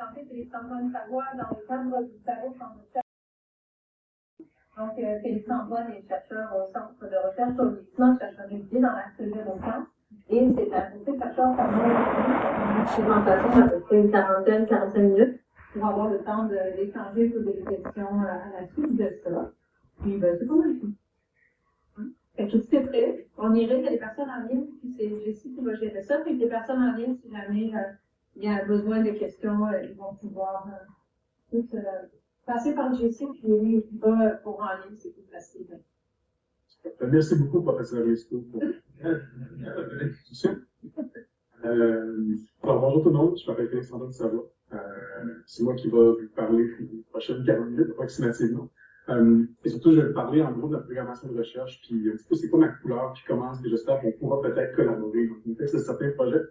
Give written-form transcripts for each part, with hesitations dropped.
présenté Félix Antoine Savoie dans le cadre du Salon en recherche. Donc, Félix Antoine est chercheur au Centre de recherche sur le vieillissement, chercheur régulier dans la cellule au sciences. Et c'est un petit chercheur qu'on a une présentation d'à peu près une 45 minutes pour avoir le temps d'échanger sur des questions à la suite de ça. Puis, c'est pas mal tout. Fait que tout est prêt. On irait, il y a des personnes en ligne, puis c'est Jessie qui va gérer ça. Puis des personnes en ligne, si jamais il y a besoin de questions, ils vont pouvoir passer par Jessie, puis lui, il va pour en ligne, c'est plus facile. Merci beaucoup, professeur Risco, pour l'introduction. Bonjour tout le monde, je m'appelle Félix Antoine Savoie. C'est moi qui va vous parler les prochaines 40 minutes, approximativement. Et surtout, je vais vous parler en gros de la programmation de recherche, puis un petit peu c'est quoi ma couleur, puis comment est-ce que j'espère qu'on pourra peut-être collaborer dans le contexte de certains projets.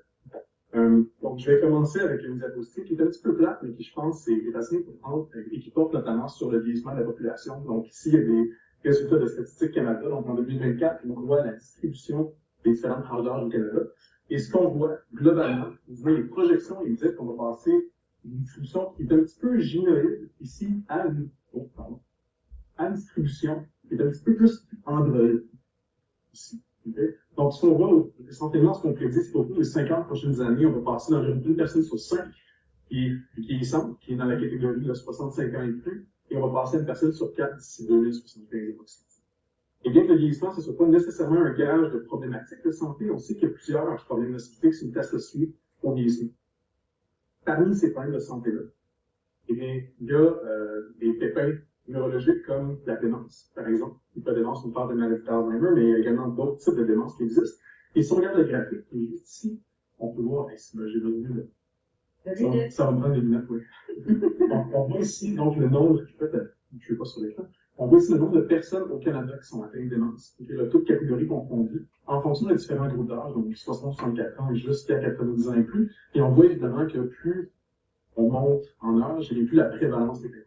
Donc, je vais commencer avec une diapositive qui est un petit peu plate, mais qui, je pense, est assez importante et qui porte notamment sur le vieillissement de la population. Donc, ici, il y a des résultats de Statistique Canada. Donc, en 2024, on voit la distribution des différentes tranches d'âge au Canada. Et ce qu'on voit, globalement, vous voyez les projections, ils disent qu'on va passer une distribution qui est un petit peu gynoïde, ici, à une distribution qui est un petit peu plus androïde, ici. Okay? Donc, ce qu'on voit, essentiellement, ce qu'on prédit, c'est qu'au cours des 50 prochaines années, on va passer d'environ une personne sur 5 qui est dans la catégorie de 65 ans et plus, et on va passer à une personne sur 4 d'ici 2075 et prochaines. Et bien que le vieillissement, ce ne soit pas nécessairement un gage de problématiques de santé, on sait qu'il y a plusieurs problèmes de santé qui sont associés au vieillissement. Parmi ces problèmes de santé-là, eh bien, il y a des pépins neurologiques comme la démence, par exemple. Pas de démence, on parle de maladie d'Alzheimer, mais il y a également d'autres types de démence qui existent. Et si on regarde le graphique qui est juste ici, on peut voir, j'ai besoin de ça va me prendre des lunettes, oui. On voit ici, donc, le nombre, je ne suis pas sur l'écran, on voit ici le nombre de personnes au Canada qui sont atteintes de démence. Okay, là, toutes catégories confondues, en fonction de différents groupes d'âge, donc 60-64 ans jusqu'à 90 ans et plus. Et on voit évidemment que plus on monte en âge, et plus la prévalence est importante.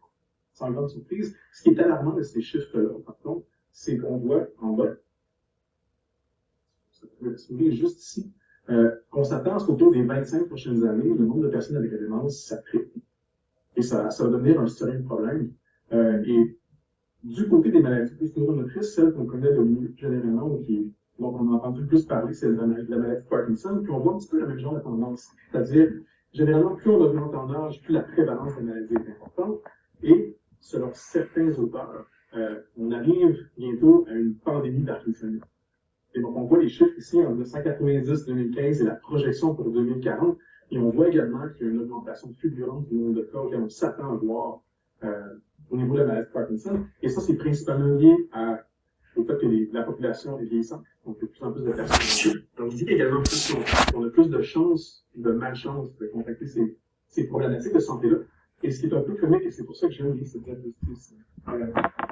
Sans grande surprise. Ce qui est alarmant de ces chiffres-là, par contre, c'est qu'on voit en bas, ça peut être juste ici, qu'on s'attend à ce qu'autour des 25 prochaines années, le nombre de personnes avec la démence, ça triple. Et ça va devenir un sérieux problème. Et du côté des maladies plus neuromotrices, celle qu'on connaît le mieux généralement, dont on a entendu le plus parler, c'est la maladie de Parkinson, puis on voit un petit peu la même genre de tendance. C'est-à-dire, généralement, plus on augmente en âge, plus la prévalence des maladies est importante. Et, selon certains auteurs, on arrive bientôt à une pandémie Parkinson. Et donc, on voit les chiffres ici en 1990-2015 et la projection pour 2040. Et on voit également qu'il y a une augmentation fulgurante du nombre de cas auxquels on s'attend à voir au niveau de la maladie de Parkinson. Et ça, c'est principalement lié au fait que la population est vieillissante. Donc, il y a de plus en plus de personnes. Donc, je dis également qu'on a plus de chances, de malchance de contacter ces problématiques de santé-là. Et ce qui est un peu comique, et c'est pour ça que j'aime cette diapositive,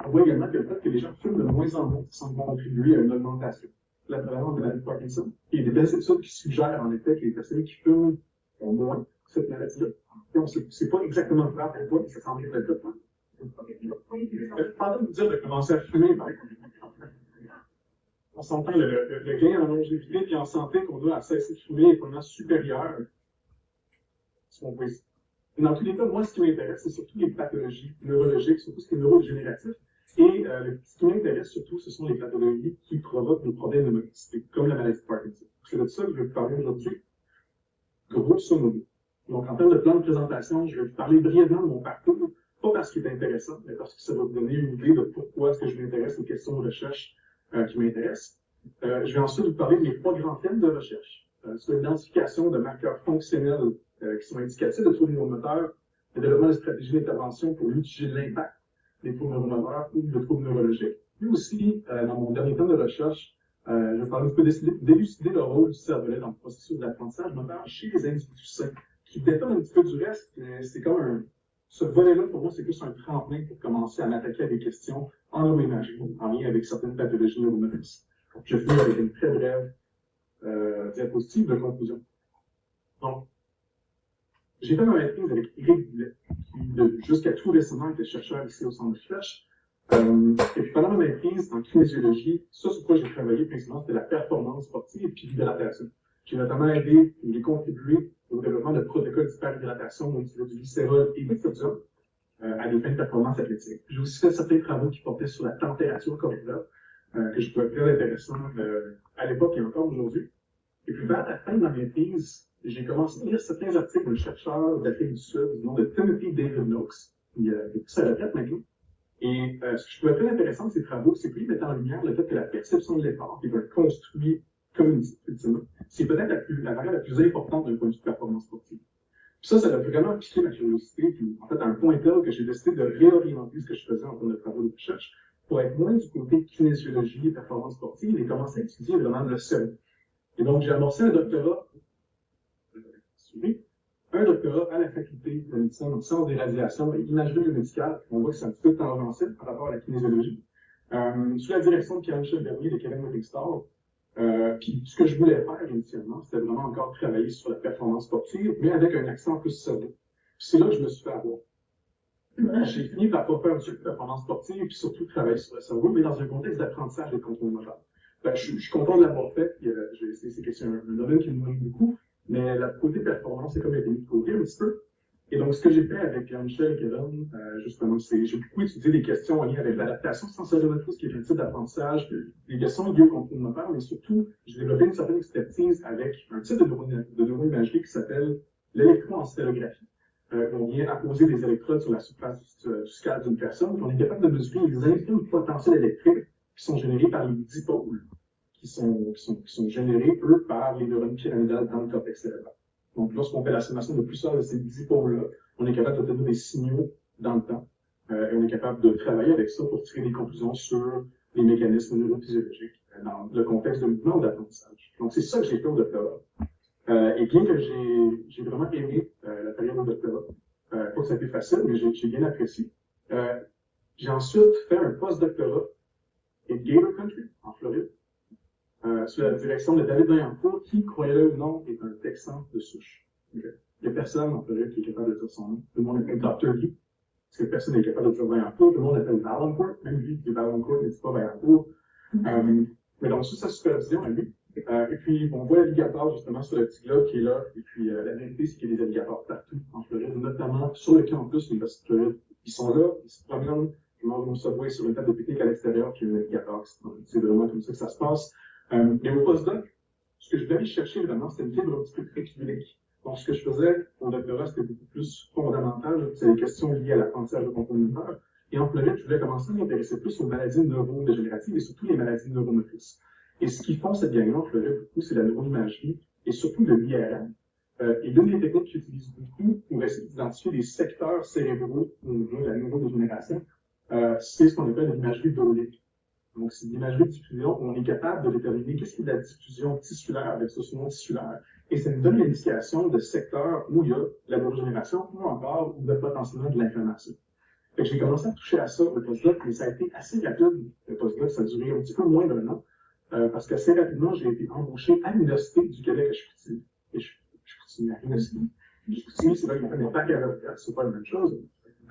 on voit également que le fait que les gens fument de moins en moins semble contribuer à une augmentation de la prévalence de la maladie de Parkinson. Et il y a des belles études qui suggèrent en effet que les personnes qui fument ont moins cette maladie-là. Et on ne sait pas exactement clair pourquoi, mais ça semble être le cas. Je suis pas en train de vous dire de commencer à fumer, par exemple. On s'entend le gain en longévité et en santé qu'on a à cesser de fumer est vraiment supérieur à ce qu'on voit ici. Dans tous les cas, moi, ce qui m'intéresse, c'est surtout les pathologies neurologiques, surtout ce qui est neurodégénératif. Et ce qui m'intéresse surtout, ce sont les pathologies qui provoquent des problèmes de motricité, comme la maladie de Parkinson. C'est de ça que je vais vous parler aujourd'hui, grosso modo. Donc, en termes de plan de présentation, je vais vous parler brièvement de mon parcours, pas parce qu'il est intéressant, mais parce que ça va vous donner une idée de pourquoi est-ce que je m'intéresse aux questions de recherche qui m'intéressent. Je vais ensuite vous parler des 3 grands thèmes de recherche, sur l'identification de marqueurs fonctionnels qui sont indicatifs de troubles neuromoteurs, le développement de stratégies d'intervention pour mitiger l'impact des troubles neuromoteurs ou de troubles neurologiques. Puis aussi, dans mon dernier thème de recherche, je vais parler un peu d'élucider le rôle du cervelet dans le processus d'apprentissage moteur chez les individus sains, qui détonne un petit peu du reste. C'est comme ce volet-là, pour moi, c'est plus un tremplin pour commencer à m'attaquer à des questions en neuroimagerie, en lien avec certaines pathologies neuromotrices. Je finis avec une très brève diapositive de conclusion. Donc, j'ai fait ma maîtrise avec Éric Boulet, qui, jusqu'à tout récemment, était chercheur ici au Centre de recherche. Et puis pendant ma maîtrise en kinésiologie, sur quoi j'ai travaillé principalement, c'était la performance sportive et puis l'hydratation. J'ai notamment aidé et contribué au développement de protocoles d'hyperhydratation, donc du glycérol et du sodium, à des fins de performance athlétique. J'ai aussi fait certains travaux qui portaient sur la température corporelle, que je trouvais très intéressant à l'époque et encore aujourd'hui. Et puis vers la fin de ma maîtrise, j'ai commencé à lire certains articles d'un chercheur d'Afrique du Sud, du nom de Timothy David Noakes, qui est plus à la retraite maintenant. Et ce que je trouvais très intéressant de ces travaux, c'est qu'il mettait en lumière le fait que la perception de l'effort, qui est un construit cognitif, ultimement, c'est peut-être la variable la plus importante d'un point de vue de performance sportive. Puis ça a vraiment piqué ma curiosité, puis en fait, à un point tel que j'ai décidé de réorienter ce que je faisais en termes de travaux de recherche pour être moins du côté kinésiologie et performance sportive et commencer à étudier vraiment le cerveau. Et donc, j'ai amorcé un doctorat à la faculté de médecine en sciences des radiations et imagerie médicale. On voit que c'est un petit peu tangentiel par rapport à la kinésiologie. Sous la direction de Pierre-Michel Bernier de Kevin Whittingstall. Puis ce que je voulais faire initialement, c'était vraiment encore travailler sur la performance sportive, mais avec un accent plus cerveau. Puis c'est là que je me suis fait avoir. J'ai fini par pas faire du performance sportive, puis surtout travailler sur le cerveau, mais dans un contexte d'apprentissage des contrôles moteurs. Je suis content de l'avoir fait, puis c'est un domaine qui me nourrit beaucoup, mais la côté performance, c'est comme été mis de côté un petit peu. Et donc, ce que j'ai fait avec Pierre-Michel et Kevin, justement, c'est j'ai beaucoup étudié des questions en lien avec l'adaptation sensorielle-motrice, qui est un type d'apprentissage, des questions liées au contrôle moteur, mais surtout, j'ai développé une certaine expertise avec un type de neuroimagerie qui s'appelle l'électroencéphalographie. On vient apposer des électrodes sur la surface du scalp d'une personne, puis on est capable de mesurer les infimes potentiels électriques qui sont générés par les dipôles, qui sont générés, eux, par les neurones pyramidales dans le cortex cérébral. Donc, lorsqu'on fait la sommation de plusieurs de ces dipôles-là, on est capable d'obtenir des signaux dans le temps. Et on est capable de travailler avec ça pour tirer des conclusions sur les mécanismes neurophysiologiques dans le contexte de mouvement ou d'apprentissage. Donc, c'est ça que j'ai fait au doctorat. Et bien que j'ai vraiment aimé la période au doctorat, pas que ça a été facile, mais j'ai bien apprécié. J'ai ensuite fait un post-doctorat à Gator Country, en Floride, sous la direction de David Vaillancourt, qui, croyez-le ou non, est un Texan de souche. Okay. Il n'y a personne en Floride qui est capable de dire son nom. Tout le monde appelle Dr. Lee, parce que personne n'est capable de dire Vaillancourt. Tout le monde appelle Vaillancourt, même lui qui est Vaillancourt, ne dit pas Vaillancourt. Mais donc, sous sa supervision à lui. Et puis, on voit l'alligator, justement, sur le petit globe qui est là. Et puis, la vérité, c'est qu'il y a des alligators partout en Floride, notamment sur le campus de l'Université de Floride. Ils sont là, ils se promènent, ils mangent au Subway sur une table de pique-nique à l'extérieur, puis il y a un alligator. C'est vraiment comme ça que ça se passe. Mais au postdoc, ce que je voulais aller chercher vraiment, c'était une fibre un petit peu très clinique. Donc, ce que je faisais au doctorat, c'était beaucoup plus fondamental. C'est des questions liées à l'apprentissage de contrôle moteur. Et en Floride, je voulais commencer à m'intéresser plus aux maladies neurodégénératives et surtout les maladies neuromotrices. Et ce qui font cette gang-là en Floride, beaucoup, c'est la neuroimagerie et surtout le l'IRM. Et l'une des techniques que j'utilise beaucoup pour essayer d'identifier des secteurs cérébraux au niveau de la neurodégénération, c'est ce qu'on appelle l'imagerie biologique. Donc, c'est l'imagerie de diffusion où on est capable de déterminer qu'est-ce qui est de la diffusion tissulaire versus non tissulaire. Et ça nous donne une indication de secteurs où il y a de la neurogénération ou encore où il y a potentiellement de l'inflammation. Fait que j'ai commencé à toucher à ça au postdoc, mais ça a été assez rapide. Le postdoc, ça a duré un petit peu moins d'un an, parce qu'assez rapidement, j'ai été embauché à l'Université du Québec à Chicoutimi. Et je continue à l'Université. Chicoutimi, c'est là qu'il y a des baccalauréats, c'est pas la même chose.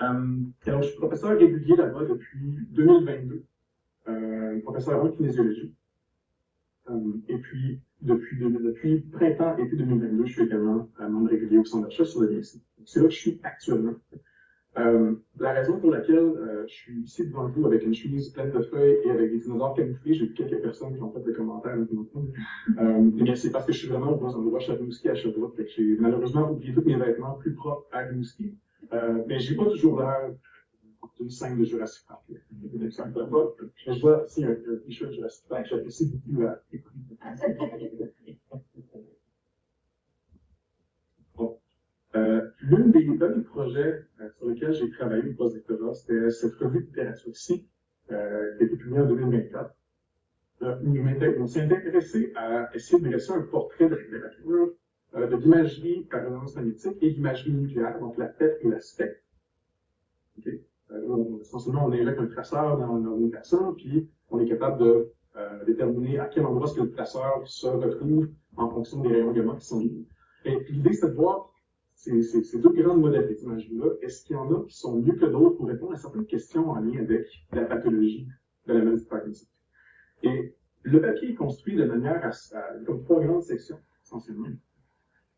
Et donc, je suis professeur régulier là-bas depuis 2022. Professeur en kinésiologie. Et puis, depuis printemps, été 2022, je suis également membre régulier au Centre de recherche sur le BSI. C'est là que je suis actuellement. La raison pour laquelle je suis ici devant vous avec une chemise pleine de feuilles et avec des dinosaures camouflés, j'ai vu quelques personnes qui ont fait des commentaires et bien c'est parce que je suis vraiment dans un endroit Rimouski à Sherbrooke. Fait que j'ai malheureusement oublié tous mes vêtements plus propres à Rimouski. Mais j'ai pas toujours l'air d'une scène de Jurassic Park. Je vois aussi un t-shirt de Jurassic Park, j'apprécie beaucoup à écouter. Bon. L'un des projets sur lesquels j'ai travaillé au post-doctorat, c'était cette revue de littérature-ci, qui a été publiée en 2024. On s'est intéressé à essayer de dresser un portrait de la littérature, de l'imagerie par résonance magnétique et l'imagerie nucléaire, donc la PET et la SPECT. Okay. Essentiellement, on injecte un traceur dans une personne, puis on est capable de déterminer à quel endroit est-ce que le traceur se retrouve en fonction des rayons gamma qui sont libres. Et l'idée, c'est de voir ces deux grandes modalités d'imagerie-là. Est-ce qu'il y en a qui sont mieux que d'autres pour répondre à certaines questions en lien avec la pathologie de la maladie de Parkinson? Et le papier est construit de manière comme trois grandes sections. essentiellement.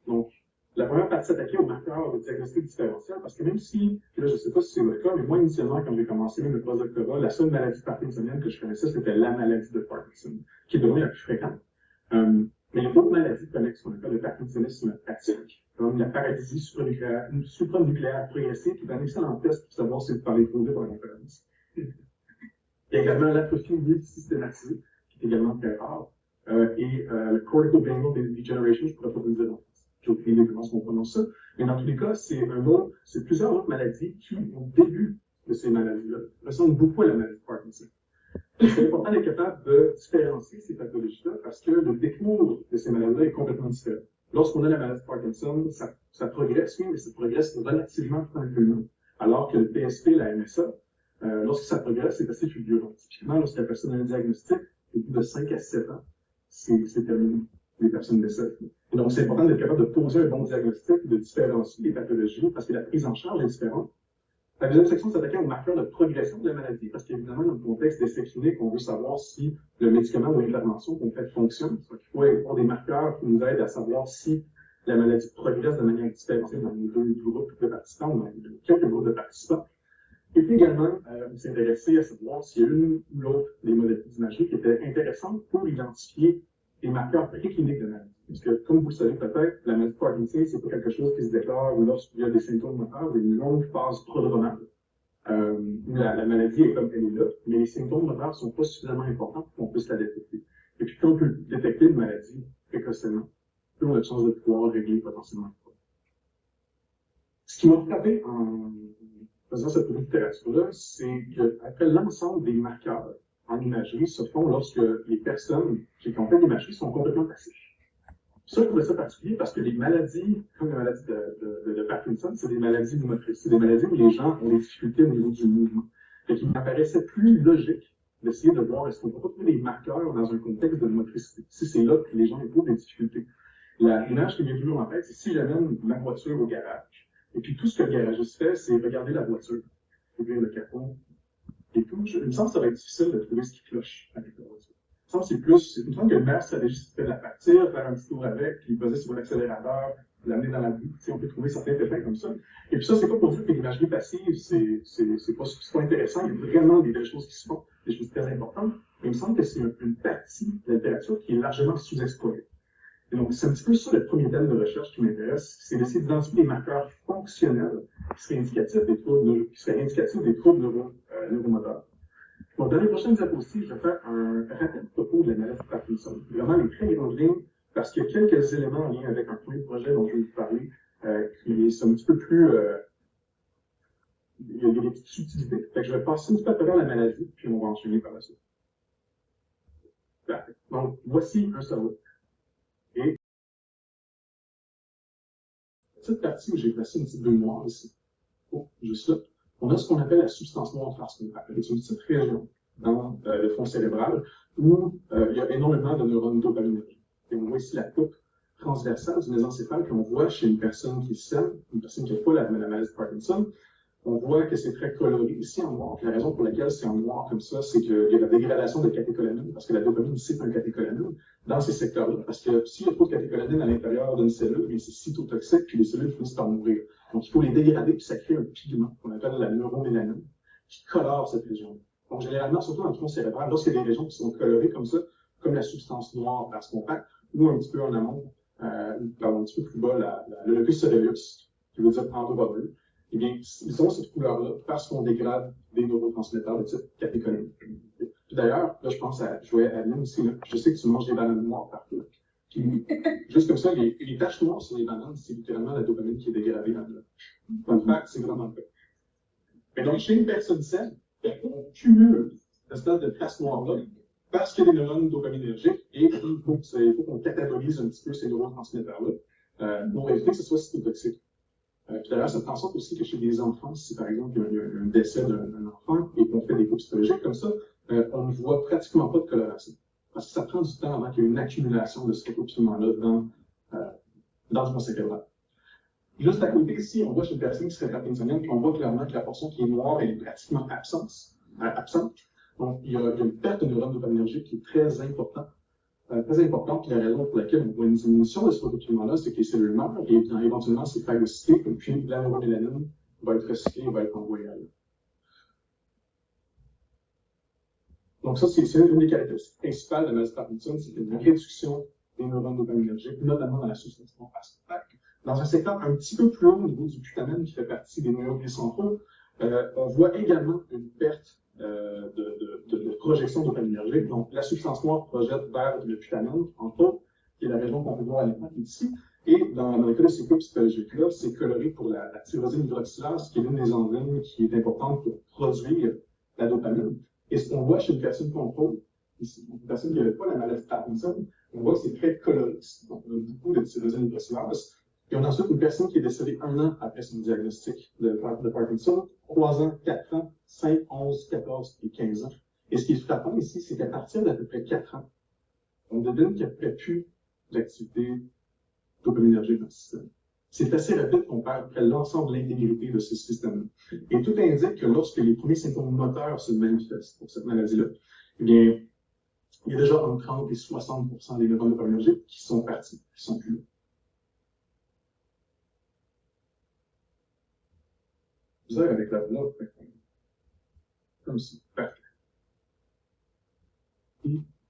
Donc, la première partie s'attaquait aux marqueurs de diagnostic différentiel, parce que même si, là, je ne sais pas si c'est votre cas, mais moi, initialement, quand j'ai commencé le postdoctorat, la seule maladie parkinsonienne que je connaissais, c'était la maladie de Parkinson, qui est devenue la plus fréquente. Mais il y a d'autres maladies connexes qu'on appelle le parkinsonisme pratique, comme la paralysie supranucléaire progressive, qui est un excellent test pour savoir si vous parlez trop vite dans la conférence. Il y a également l'atrophie multisystématisée, qui est également très rare, et le cortical degeneration, je pourrais pas vous le dire en fait. J'ai aucune idée comment on prononce ça, mais dans tous les cas, c'est plusieurs autres maladies qui, au début de ces maladies-là, ressemblent beaucoup à la maladie de Parkinson. C'est important d'être capable de différencier ces pathologies-là parce que le décours de ces maladies-là est complètement différent. Lorsqu'on a la maladie de Parkinson, ça progresse, oui, mais ça progresse relativement tranquillement. Alors que le PSP, la MSA, lorsque ça progresse, c'est assez fulgurant. Typiquement, lorsque la personne a un diagnostic, au bout de 5 à 7 ans, c'est terminé. Les personnes décèdent. Et donc, c'est important d'être capable de poser un bon diagnostic, de différencier les pathologies, parce que la prise en charge est différente. La deuxième section s'attaquait aux marqueurs de progression de la maladie, parce qu'évidemment, dans le contexte d'essai clinique, on veut savoir si le médicament ou l'intervention qu'on fait fonctionne. Donc, il faut avoir des marqueurs qui nous aident à savoir si la maladie progresse de manière différenciée dans les deux groupes de participants, ou dans quelques groupes de participants. Et puis également, on s'est intéressé à savoir s'il y a une ou l'autre des modalités d'imagerie qui étaient intéressantes pour identifier les marqueurs précliniques de la maladie. Parce que, comme vous le savez peut-être, la maladie de Parkinson, c'est pas quelque chose qui se déclare lorsqu'il y a des symptômes moteurs ou une longue phase prodromale. La maladie est comme elle est là, mais les symptômes moteurs sont pas suffisamment importants pour qu'on puisse la détecter. Et puis, quand on peut détecter une maladie précocement, plus on a de chances de pouvoir régler potentiellement le problème. Ce qui m'a frappé en faisant cette littérature-là, c'est qu'après l'ensemble des marqueurs en imagerie se font lorsque les personnes qui ont fait l'imagerie sont complètement passives. Ça, je trouvais ça particulier parce que les maladies, comme la maladie de Parkinson, c'est des maladies motrices. C'est des maladies où les gens ont des difficultés au niveau du mouvement. Et qu'il m'apparaissait plus logique d'essayer de voir est-ce qu'on peut pas trouver des marqueurs dans un contexte de motricité. Si c'est là que les gens éprouvent des difficultés. L'image qui m'est toujours en tête, c'est si j'amène ma voiture au garage. Et puis tout ce que le garagiste fait, c'est regarder la voiture, ouvrir le capot, et tout. Il me semble que ça va être difficile de trouver ce qui cloche avec la voiture. Il me semble que le meilleur stratégie, c'était de la partir, faire un petit tour avec, puis poser sur l'accélérateur, l'amener dans la rue. On peut trouver certains effets comme ça. Et puis ça, c'est pas pour dire que l'imagerie passive, c'est pas intéressant. Il y a vraiment des belles choses qui se font, des choses très importantes. Mais il me semble que c'est une partie de la littérature qui est largement sous-explorée. Et donc, c'est un petit peu ça le premier thème de recherche qui m'intéresse, c'est d'essayer d'identifier des marqueurs fonctionnels qui seraient indicatifs des troubles neuromoteurs. Donc, dans les prochaines diapositives, je vais faire un rapide topo de la maladie de Parkinson. Vraiment les très grandes lignes, parce qu'il y a quelques éléments en lien avec un premier projet dont je vais vous parler, qui est un petit peu plus... il y a des petites subtilités. Fait que je vais passer un petit peu à travers la maladie, puis on va enchaîner par la suite. Parfait. Donc, voici un cerveau. Et cette partie où j'ai placé une petite bulle noire ici, juste là, on a ce qu'on appelle la substance noire transcérébrale. C'est une petite région dans le fond cérébral où il y a énormément de neurones dopaminergiques. Et on voit ici la coupe transversale du mésencéphale qu'on voit chez une personne qui est saine, une personne qui n'a pas la maladie de Parkinson. On voit que c'est très coloré ici en noir. La raison pour laquelle c'est en noir comme ça, c'est qu'il y a la dégradation de catécholamine, parce que la dopamine, c'est un catécholamine dans ces secteurs-là. Parce que s'il n'y a pas de catécholamine à l'intérieur d'une cellule, c'est cytotoxique, puis les cellules finissent par mourir. Donc, il faut les dégrader, puis ça crée un pigment qu'on appelle la neuromélanine, qui colore cette région. Donc, généralement, surtout dans le tronc cérébral, lorsqu'il y a des régions qui sont colorées comme ça, comme la substance noire parce compacte, ou un petit peu en amont, un petit peu plus bas, le locus ceruleus, qui veut dire endroit bleu, eh bien, ils ont cette couleur-là parce qu'on dégrade des neurotransmetteurs de type catécholamine. D'ailleurs, là, je pense à jouer à Aline aussi, là. Je sais que tu manges des bananes noires partout. Puis, juste comme ça, les taches noires sur les bananes, c'est littéralement la dopamine qui est dégradée dans le fun fact, c'est vraiment le cas. Mais donc, chez une personne saine, on cumule cette espèce de traces noires-là parce qu'il y a des neurones dopaminergiques et il faut qu'on catabolise un petit peu ces neurotransmetteurs-là pour éviter que ce soit cytotoxique. D'ailleurs, ça fait en sorte aussi que chez des enfants, si par exemple il y a un décès d'un enfant et qu'on fait des coupes cytologiques comme ça, on ne voit pratiquement pas de coloration. Parce que ça prend du temps avant qu'il y ait une accumulation de ce recoupement-là dans le fond cérébral. Juste à côté ici, on voit chez une personne qui serait parkinsonienne, puis on voit clairement que la portion qui est noire, elle est pratiquement absente. Donc, il y a une perte de neurones dopaminergiques qui est très importante très importante. La raison pour laquelle on voit une diminution de ce photopigment-là, c'est que les cellules meurent et éventuellement c'est phagocyté, et puis la neuromélanine va être recyclée et va être envoyée ailleurs. Donc ça, c'est une des caractéristiques principales de la maladie de Parkinson, c'est une réduction des neurones dopaminergiques, notamment dans la substance passe. Dans un secteur un petit peu plus haut au niveau du putamène, qui fait partie des neurones centraux, on voit également une perte de projection dopaminergique. Donc, la substance noire projette vers le putamène, entre autres, qui est la région qu'on peut voir à l'écran ici. Et dans le cas de ces coupes psychologiques-là, c'est coloré pour la tyrosine hydroxylase, qui est l'une des enzymes qui est importante pour produire la dopamine. Et ce qu'on voit chez une personne contrôle, ici, une personne qui n'avait pas la maladie de Parkinson, on voit que c'est très coloré. Donc, on a beaucoup de tyrosine hydroxylase. Et on a ensuite une personne qui est décédée 1 an après son diagnostic de Parkinson, 3 ans, 4 ans, 5, 11, 14 et 15 ans. Et ce qui est frappant ici, c'est qu'à partir d'à peu près 4 ans, on devine qu'il n'y a près plus d'activité dopaminergique dans le système. C'est assez rapide qu'on perd après l'ensemble de l'intégrité de ce système. Et tout indique que lorsque les premiers symptômes moteurs se manifestent pour cette maladie-là, eh bien, il y a déjà entre 30 et 60% des neurones dopaminergiques qui sont partis, qui sont plus là. Vous avez avec la bloc, comme ça. Parfait.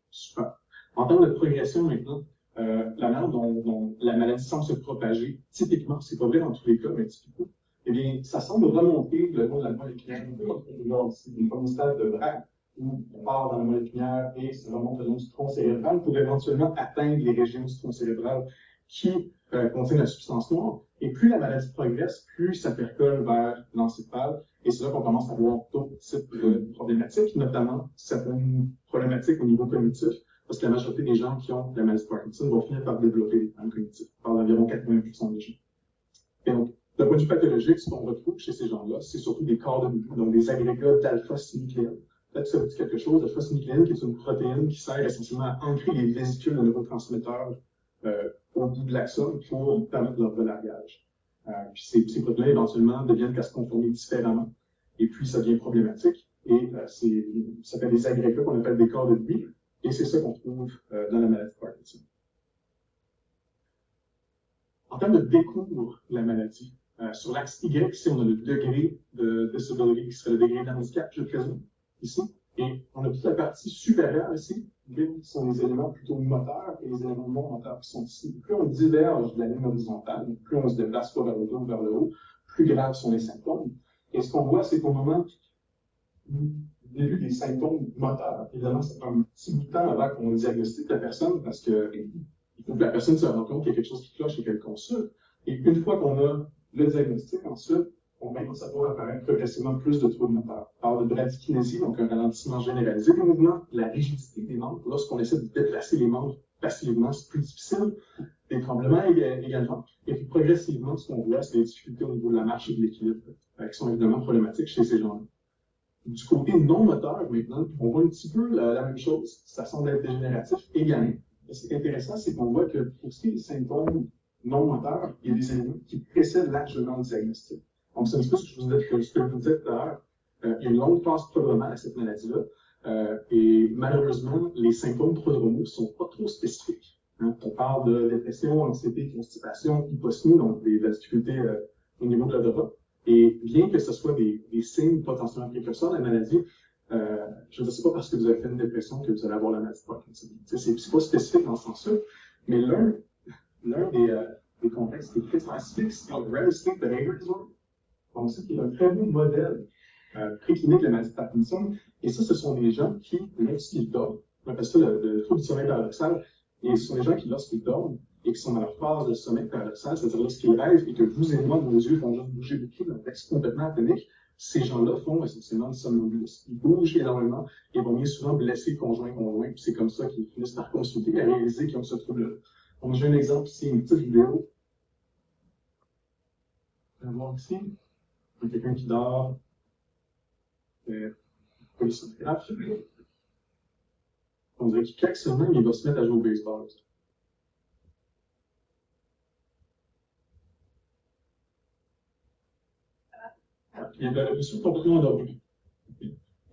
Super. En termes de progression maintenant, la manière dont la maladie semble se propager, typiquement, c'est pas vrai dans tous les cas, mais typiquement, eh bien, ça semble remonter le long de la moelle épinière. Comme un stade de Bragg, où on part dans la moelle épinière et ça remonte le long du tronc cérébral pour éventuellement atteindre les régions du tronc cérébral qui contiennent la substance noire. Et plus la maladie progresse, plus ça percole vers l'encéphale. Et c'est là qu'on commence à voir d'autres types de problématiques, notamment certaines problématiques au niveau cognitif, parce que la majorité des gens qui ont la maladie de Parkinson vont finir par développer des problèmes cognitifs, par environ 80% des gens. Et donc, d'un point de vue pathologique, ce qu'on retrouve chez ces gens-là, c'est surtout des corps de donc des agrégats d'alpha-synucléine. Peut-être que ça vous dit quelque chose, l'alpha-synucléine, qui est une protéine qui sert essentiellement à ancrer les vésicules de neurotransmetteurs au bout de l'axone pour permettre leur relargage. Puis ces protéines, éventuellement, deviennent casse-conformées différemment. Et puis, ça devient problématique. Et ça fait des agrégats qu'on appelle des corps de Debye. Et c'est ça qu'on trouve dans la maladie de Parkinson. En termes de découvre de la maladie, sur l'axe Y, ici, on a le degré de disability, qui serait le degré d'handicap, je présume, ici. Et on a toute la partie supérieure ici, qui sont les éléments plutôt moteurs et les éléments non moteurs qui sont ici. Plus on diverge de la ligne horizontale, plus on se déplace soit vers le bas ou vers le haut, plus graves sont les symptômes. Et ce qu'on voit, c'est qu'au moment du début des symptômes moteurs, évidemment, ça prend un petit bout de temps avant qu'on diagnostique la personne parce que il faut que la personne se rende compte qu'il y a quelque chose qui cloche et qu'elle consulte. Et une fois qu'on a le diagnostic, ensuite, on commence à voir apparaître progressivement plus de troubles moteurs. On parle de bradykinésie, donc un ralentissement généralisé des mouvements, la rigidité des membres. Lorsqu'on essaie de déplacer les membres passivement, c'est plus difficile. Des tremblements également. Et puis progressivement, ce qu'on voit, c'est des difficultés au niveau de la marche et de l'équilibre, qui sont évidemment problématiques chez ces gens-là. Du côté non moteur, maintenant, on voit un petit peu la même chose. Ça semble être dégénératif également. Et ce qui est intéressant, c'est qu'on voit que pour ce qui est des symptômes non moteurs, il y a des éléments qui précèdent largement le diagnostic. Donc, c'est un petit peu ce que je vous disais tout à l'heure. Il y a une longue phase prodromale à cette maladie-là. Et malheureusement, les symptômes prodromaux ne sont pas trop spécifiques. Hein. On parle de dépression, anxiété, constipation, hyposmie, donc de la difficulté au niveau de l'odorat. Et bien que ce soit des signes potentiellement précurseurs de la maladie, je ne sais pas parce que vous avez fait une dépression que vous allez avoir la maladie de Parkinson. C'est pas spécifique dans ce sens-là, mais l'un des contextes qui est très spécifique, c'est le Rare Sleep Behavior Disorder. Donc, ça qui est un très beau modèle préclinique de la maladie de Parkinson. Et ça, ce sont des gens qui, lorsqu'ils dorment, on appelle ça le trouble du sommeil paradoxal, et ce sont des gens qui, lorsqu'ils dorment, et qui sont dans leur phase de sommeil paradoxal, c'est-à-dire lorsqu'ils rêvent et que vous et moi, nos yeux vont juste bouger beaucoup dans un texte complètement atonique, ces gens-là font essentiellement du somnambulisme. Ils bougent énormément et vont bien souvent blesser le conjoint, puis c'est comme ça qu'ils finissent par consulter et réaliser qu'ils ont ce trouble-là. Donc, j'ai un exemple ici, une petite vidéo. On va voir ici. Il y a quelqu'un qui dort. Polysomnographe. On dirait qu'il claque seulement, mais il va se mettre à jouer au baseball. Il y a de la révolution complètement endormie.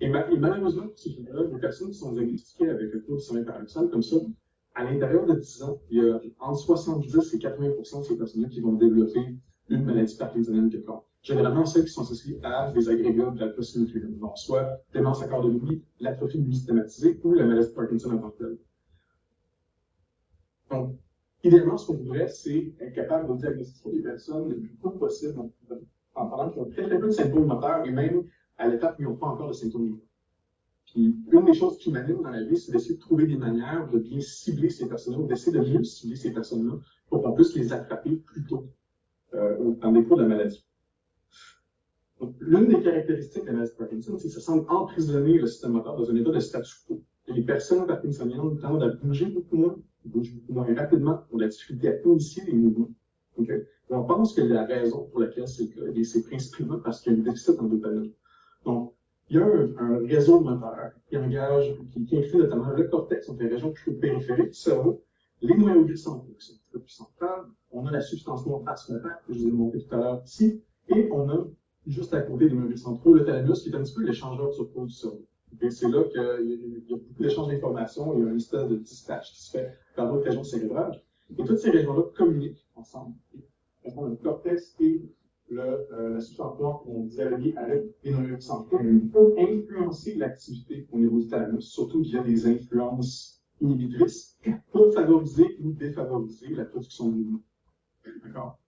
Et malheureusement, pour ces gens-là, les personnes qui sont diagnostiquées avec un trouble du sommeil paradoxal comme ça, à l'intérieur de 10 ans, il y a entre 70 et 80% de ces personnes-là qui vont développer une maladie parkinsonienne quelconque. Généralement, celles qui sont associées à des agrégats d'alpha-synucléine, donc soit démence à corps de Lewy, l'atrophie systématisée ou la maladie de Parkinson en tant que telle. Donc, idéalement, ce qu'on voudrait, c'est être capable de diagnostiquer les personnes le plus tôt possible, donc, en parlant qu'ils ont très peu de symptômes moteurs et même à l'étape où ils n'ont pas encore de symptômes moteurs. Puis, une des choses qui m'anime dans la vie, c'est d'essayer de trouver des manières de bien cibler ces personnes-là, ou d'essayer de mieux cibler ces personnes-là pour qu'on puisse les attraper plus tôt dans les cours de la maladie. Donc, l'une des caractéristiques de la maladie de Parkinson, c'est que ça semble emprisonner le système moteur dans un état de statu quo. Et les personnes parkinsoniennes tendent à bouger beaucoup moins rapidement, ont de la difficulté à initier les mouvements. Okay? Et on pense que la raison pour laquelle c'est le cas, c'est principalement parce qu'il y a un déficit en dopamine. Donc, il y a un réseau moteur qui engage, qui inclut notamment le cortex, donc les régions périphériques du cerveau, les noyaux gris centraux, qui sont un peu plus centrales. On a la substance noire passmotère, que je vous ai montré tout à l'heure ici, et on a, juste à côté des noyaux gris centraux, le thalamus, qui est un petit peu l'échangeur sur pôle du cerveau. Et c'est là qu'il y a beaucoup d'échanges d'informations, il y a une espèce de dispatch qui se fait par d'autres régions cérébrales. Et toutes ces régions-là communiquent ensemble. On a le cortex et la substance noire qu'on dialogue avec les noyaux centraux pour influencer l'activité au niveau du thalamus, surtout via des influences inhibitrices, pour favoriser ou défavoriser la production de mouvement. D'accord?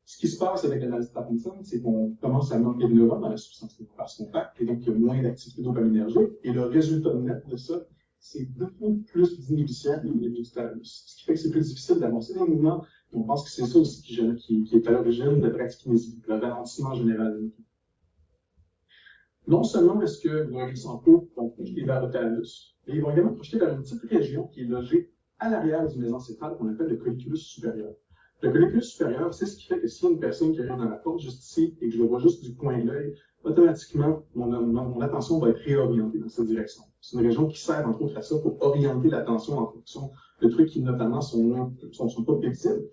Ce qui se passe avec la maladie de Parkinson, c'est qu'on commence à manquer de neurones dans la substance nerveuse compacte, et donc il y a moins d'activité dopaminergique, et le résultat net de ça, c'est beaucoup plus d'inhibition au niveau du thalamus. Ce qui fait que c'est plus difficile d'amorcer des mouvements, et on pense que c'est ça aussi qui est à l'origine de bradykinésie, le ralentissement général. Non seulement est-ce que les noyaux centraux vont projeter vers le thalamus, mais ils vont également projeter vers une petite région qui est logée à l'arrière du mésencéphale qu'on appelle le colliculus supérieur. Le colliculus supérieur, c'est ce qui fait que s'il y a une personne qui arrive dans la porte juste ici et que je le vois juste du coin de l'œil, automatiquement, mon attention va être réorientée dans cette direction. C'est une région qui sert, entre autres, à ça pour orienter l'attention en fonction de trucs qui, notamment, sont pas visibles.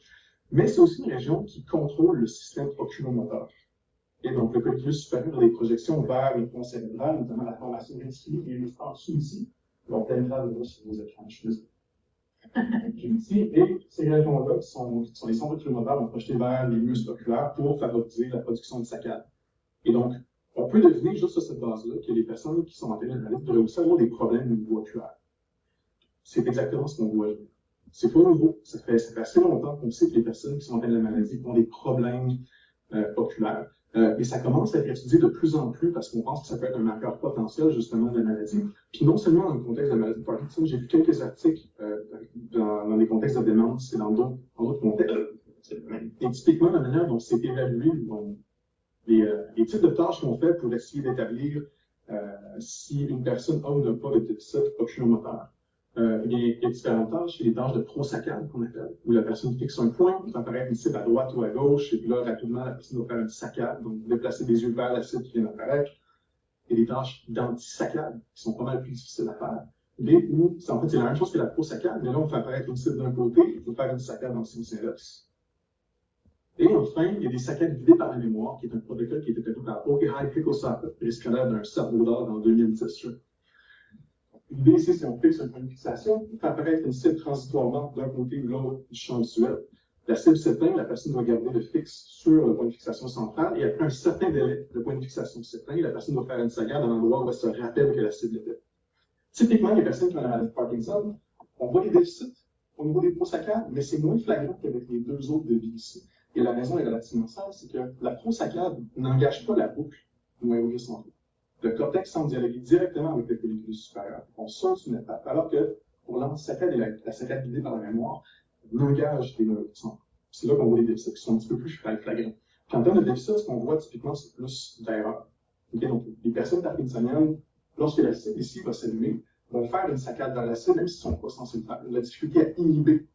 Mais c'est aussi une région qui contrôle le système oculomoteur. Et donc, le colliculus supérieur a des projections vers le tronc cérébral, notamment la formation réticulique et juste en dessous ici. Donc, Télégraphe là sur vos écrans, je suis désolé. Ici, et ces régions-là, qui sont les centres oculomoteurs, vont projeter vers les muscles oculaires pour favoriser la production de saccades. Et donc, on peut deviner juste sur cette base-là que les personnes qui sont en maladie devraient aussi avoir des problèmes au niveau oculaire. C'est exactement ce qu'on voit là. C'est pas nouveau. Ça fait assez longtemps qu'on sait que les personnes qui sont atteintes de la maladie ont des problèmes oculaires. Et ça commence à être étudié de plus en plus parce qu'on pense que ça peut être un marqueur potentiel justement de la maladie. Puis non seulement dans le contexte de la maladie de Parkinson, j'ai vu quelques articles dans des contextes de démence et dans d'autres contextes. Et typiquement, la manière dont c'est évalué, les types de tâches qu'on fait pour essayer d'établir si une personne a ou n'a pas de déficit oculomoteur. Il y a différentes tâches. Il y a des tâches de prosaccade qu'on appelle, où la personne fixe un point, il va apparaître une cible à droite ou à gauche, et puis là, rapidement, la personne va faire une saccade, donc déplacer des yeux vers la cible qui vient d'apparaître. Il y a des tâches d'anti-saccade qui sont pas mal plus difficiles à faire. Mais où, en fait, c'est la même chose que la prosaccade, mais là, on fait apparaître une cible d'un côté, il faut faire une saccade dans le sens inverse. Et enfin, il y a des saccades guidées par la mémoire, qui est un protocole qui a été développé par Oki-Hai Hikosaka, récipiendaire d'un cerveau d'or en 2010. L'idée ici, c'est qu'on fixe un point de fixation, on fait apparaître une cible transitoirement d'un côté ou l'autre du champ visuel. La cible s'éteint, la personne doit garder le fixe sur le point de fixation central, et après un certain délai, le point de fixation s'éteint, la personne doit faire une saccade à l'endroit où elle se rappelle que la cible était. Typiquement, les personnes qui ont la maladie de Parkinson, on voit des déficits au niveau des prosaccades, mais c'est moins flagrant qu'avec les deux autres devis ici. Et la raison est relativement simple, c'est que la prosaccade n'engage pas la boucle du noyau gris central. Le cortex semble dialoguer directement avec le colliculus supérieur. On saute une étape, alors que pour l'antisaccade et la saccade guidée par la mémoire, on engage les noyaux centraux. C'est là qu'on voit les déficits qui sont un petit peu plus flagrants. Puis en termes de déficits, ce qu'on voit typiquement, c'est plus d'erreurs. Okay, donc, les personnes parkinsoniennes, lorsque la cible ici va s'allumer, vont faire une saccade vers la cible, même s'ils ne sont pas censés le faire. La difficulté à inhiber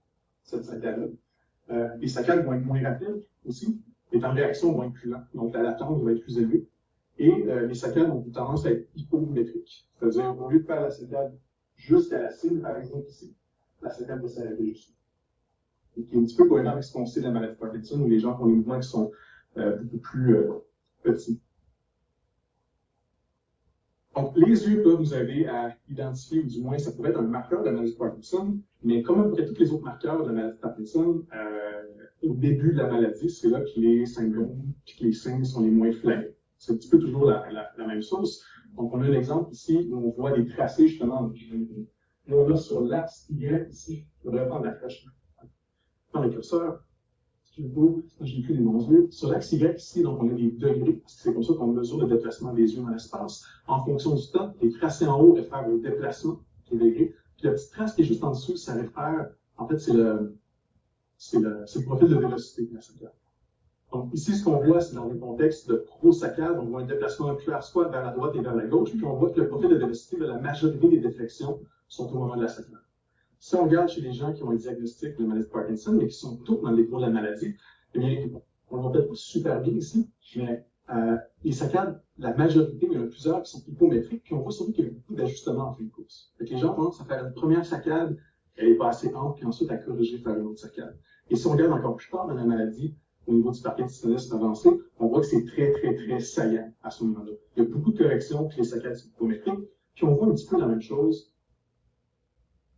cette saccade-là. Les saccades vont être moins rapides aussi, les temps de réaction vont être plus lents. Donc, la latence va être plus élevée. Et les saccades ont tendance à être hypométriques. C'est-à-dire, au lieu de faire la saccade jusqu'à la cible, par exemple ici, la saccade va s'arrêter juste. Et qui est un petit peu cohérent avec ce qu'on sait de la maladie de Parkinson, où les gens ont des mouvements qui sont beaucoup plus petits. Donc, les yeux peuvent nous aider à identifier, ou du moins, ça pourrait être un marqueur de la maladie de Parkinson, mais comme à peu près tous les autres marqueurs de la maladie de Parkinson, au début de la maladie, c'est là que les symptômes et que les signes sont les moins flagrants. C'est un petit peu toujours la même chose. Donc, on a un exemple ici où on voit des tracés, justement. Là, on a sur l'axe Y ici, je voudrais prendre la flèche. Dans le curseur, j'ai plus les bons yeux. Sur l'axe Y ici, donc on a des degrés, parce que c'est comme ça qu'on mesure le déplacement des yeux dans l'espace. En fonction du temps, les tracés en haut réfèrent au déplacement des degrés. Puis la petite trace qui est juste en dessous, ça réfère, en fait, c'est le profil de vélocité de la saccade. Donc ici, ce qu'on voit, c'est dans le contexte de pro-saccade, on voit un déplacement oculaire soit vers la droite et vers la gauche, puis on voit que le profil de vélocité de la majorité des déflexions sont au moment de la saccade. Si on regarde chez les gens qui ont un diagnostic de maladie de Parkinson, mais qui sont tous dans les cours de la maladie, eh bien, on ne voit peut-être pas super bien ici, mais les saccades, la majorité, il y en a plusieurs qui sont hypométriques, puis on voit surtout qu'il y a beaucoup d'ajustements en fin de course. Fait que les gens commencent à faire une première saccade, elle n'est pas assez ample, puis ensuite à corriger, faire une autre saccade. Et si on regarde encore plus tard dans la maladie, au niveau du parkinsonisme avancé, on voit que c'est très, très, très saillant à ce moment-là. Il y a beaucoup de corrections, puis les saccades sont hypométriques, puis on voit un petit peu la même chose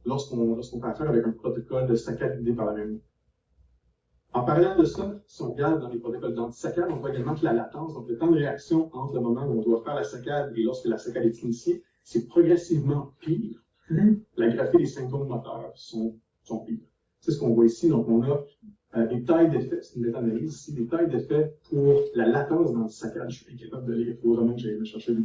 lorsqu'on fait affaire avec un protocole de saccade guidé par la mémoire. En parallèle de ça, si on regarde dans les protocoles d'anti-saccade, on voit également que la latence, donc le temps de réaction entre le moment où on doit faire la saccade et lorsque la saccade est initiée, c'est progressivement pire, plus la gravité des symptômes moteurs sont pires. C'est ce qu'on voit ici. Donc, on a des tailles d'effet, c'est une méta-analyse ici, des tailles d'effet pour la latence d'anti-saccade. Je suis incapable de lire, il faut vraiment que j'aille me chercher le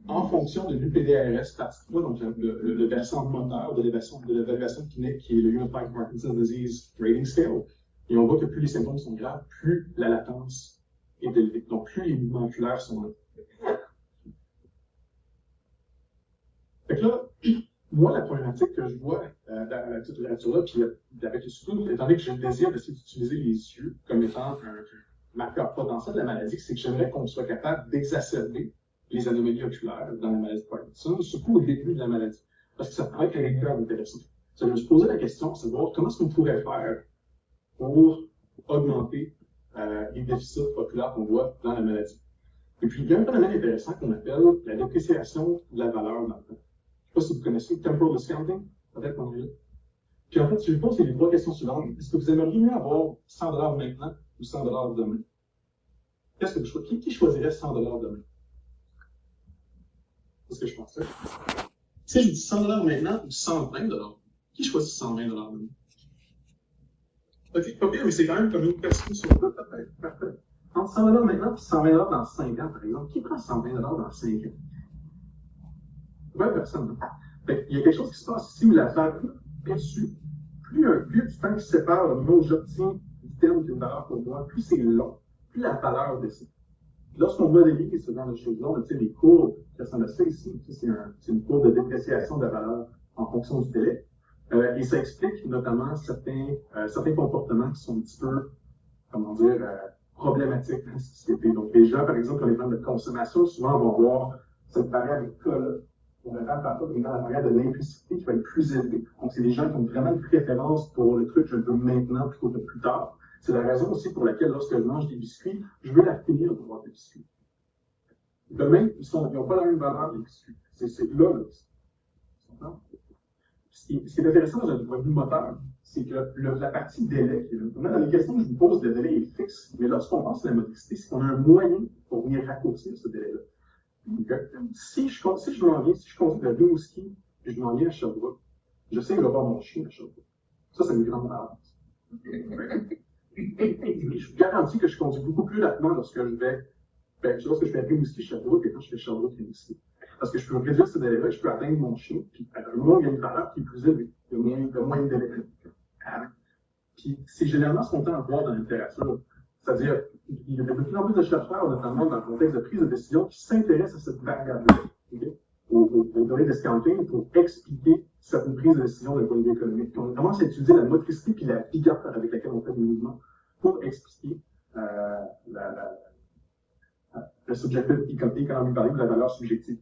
en fonction de l'UPDRS partie 3, donc le versant moteur de l'évaluation clinique qui est le Unified Parkinson's Disease Rating Scale. Et on voit que plus les symptômes sont graves, plus la latence est élevée. Donc, plus les mouvements oculaires sont là. Fait que là, moi, la problématique que je vois dans la littérature-là, puis avec le sous étant donné que j'ai le désir d'essayer d'utiliser les yeux comme étant un marqueur potentiel de la maladie, c'est que j'aimerais qu'on soit capable d'exacerber les anomalies oculaires dans la maladie de Parkinson, surtout au début de la maladie, parce que ça pourrait être un réglage intéressant. Ça, je me suis posé la question, c'est de voir comment est-ce qu'on pourrait faire pour augmenter les déficits oculaires qu'on voit dans la maladie. Et puis, il y a un phénomène intéressant qu'on appelle la dépréciation de la valeur dans le temps. Je ne sais pas si vous connaissez temporal discounting, peut-être qu'on est là. Puis en fait, si je vous pose les trois questions suivantes, est-ce que vous aimeriez mieux avoir 100$ maintenant ou 100$ demain? Qu'est-ce que vous choisissez? Qui choisirait 100$ demain? C'est ce que je pensais. Si je dis 100$ maintenant ou 120$, qui choisit 120$ demain? Ok, pas bien, mais c'est quand même comme une question sur deux, peut-être. Parfait. Entre 100$ maintenant et 120$ dans 5 ans, par exemple, qui prend 120$ dans 5 ans? Ouais, personne. Fait il y a quelque chose qui se passe ici où la valeur perçue, plus du temps qui sépare le moment où j'obtiens du terme qui est une valeur pour moi, plus c'est long, plus la valeur descend. Lorsqu'on modélise ce genre de choses-là, on obtient des courbes qui ressemblent à ça ici. C'est une courbe de dépréciation de la valeur en fonction du délai. Et ça explique notamment certains comportements qui sont un petit peu, comment dire, problématiques dans la société. Donc, les gens, par exemple, quand ils parlent de consommation, souvent vont voir cette variable K-là. On va faire parfois la variable de l'implicité qui va être plus élevée. Donc, c'est des gens qui ont vraiment une préférence pour le truc que je veux maintenant plutôt que plus tard. C'est la raison aussi pour laquelle, lorsque je mange des biscuits, je veux la finir de boire des biscuits. Demain, ils n'ont pas la même valeur des biscuits. C'est là. Ce qui est intéressant dans un point de vue moteur, c'est que la partie délai, dans les questions que je vous pose, le délai est fixe, mais lorsqu'on pense à la motricité, c'est qu'on a un moyen pour venir raccourcir ce délai-là. Si je conduis de Rimouski et je m'en viens à Sherbrooke, je sais que je vais voir mon chien à Sherbrooke. Ça, c'est une grande avance. Je vous garantis que je conduis beaucoup plus rapidement lorsque je fais Rimouski, Sherbrooke, et quand je fais Sherbrooke, Rimouski. Parce que je peux réduire ce délai-là, je peux atteindre mon chien, puis à un moment, il y a une valeur qui est plus élevée, il y a moins de délai. Puis c'est généralement ce qu'on tend à voir dans la littérature. C'est-à-dire, il y a de plus en plus de chercheurs, notamment dans le contexte de prise de décision, qui s'intéressent à cette variable-là, okay? Au théorie de discounting, pour expliquer certaines prises de décision d'un point de vue économique. Puis on commence à utiliser la motricité puis la vigueur avec laquelle on fait des mouvements pour expliquer le subjective economic value ou la valeur subjective.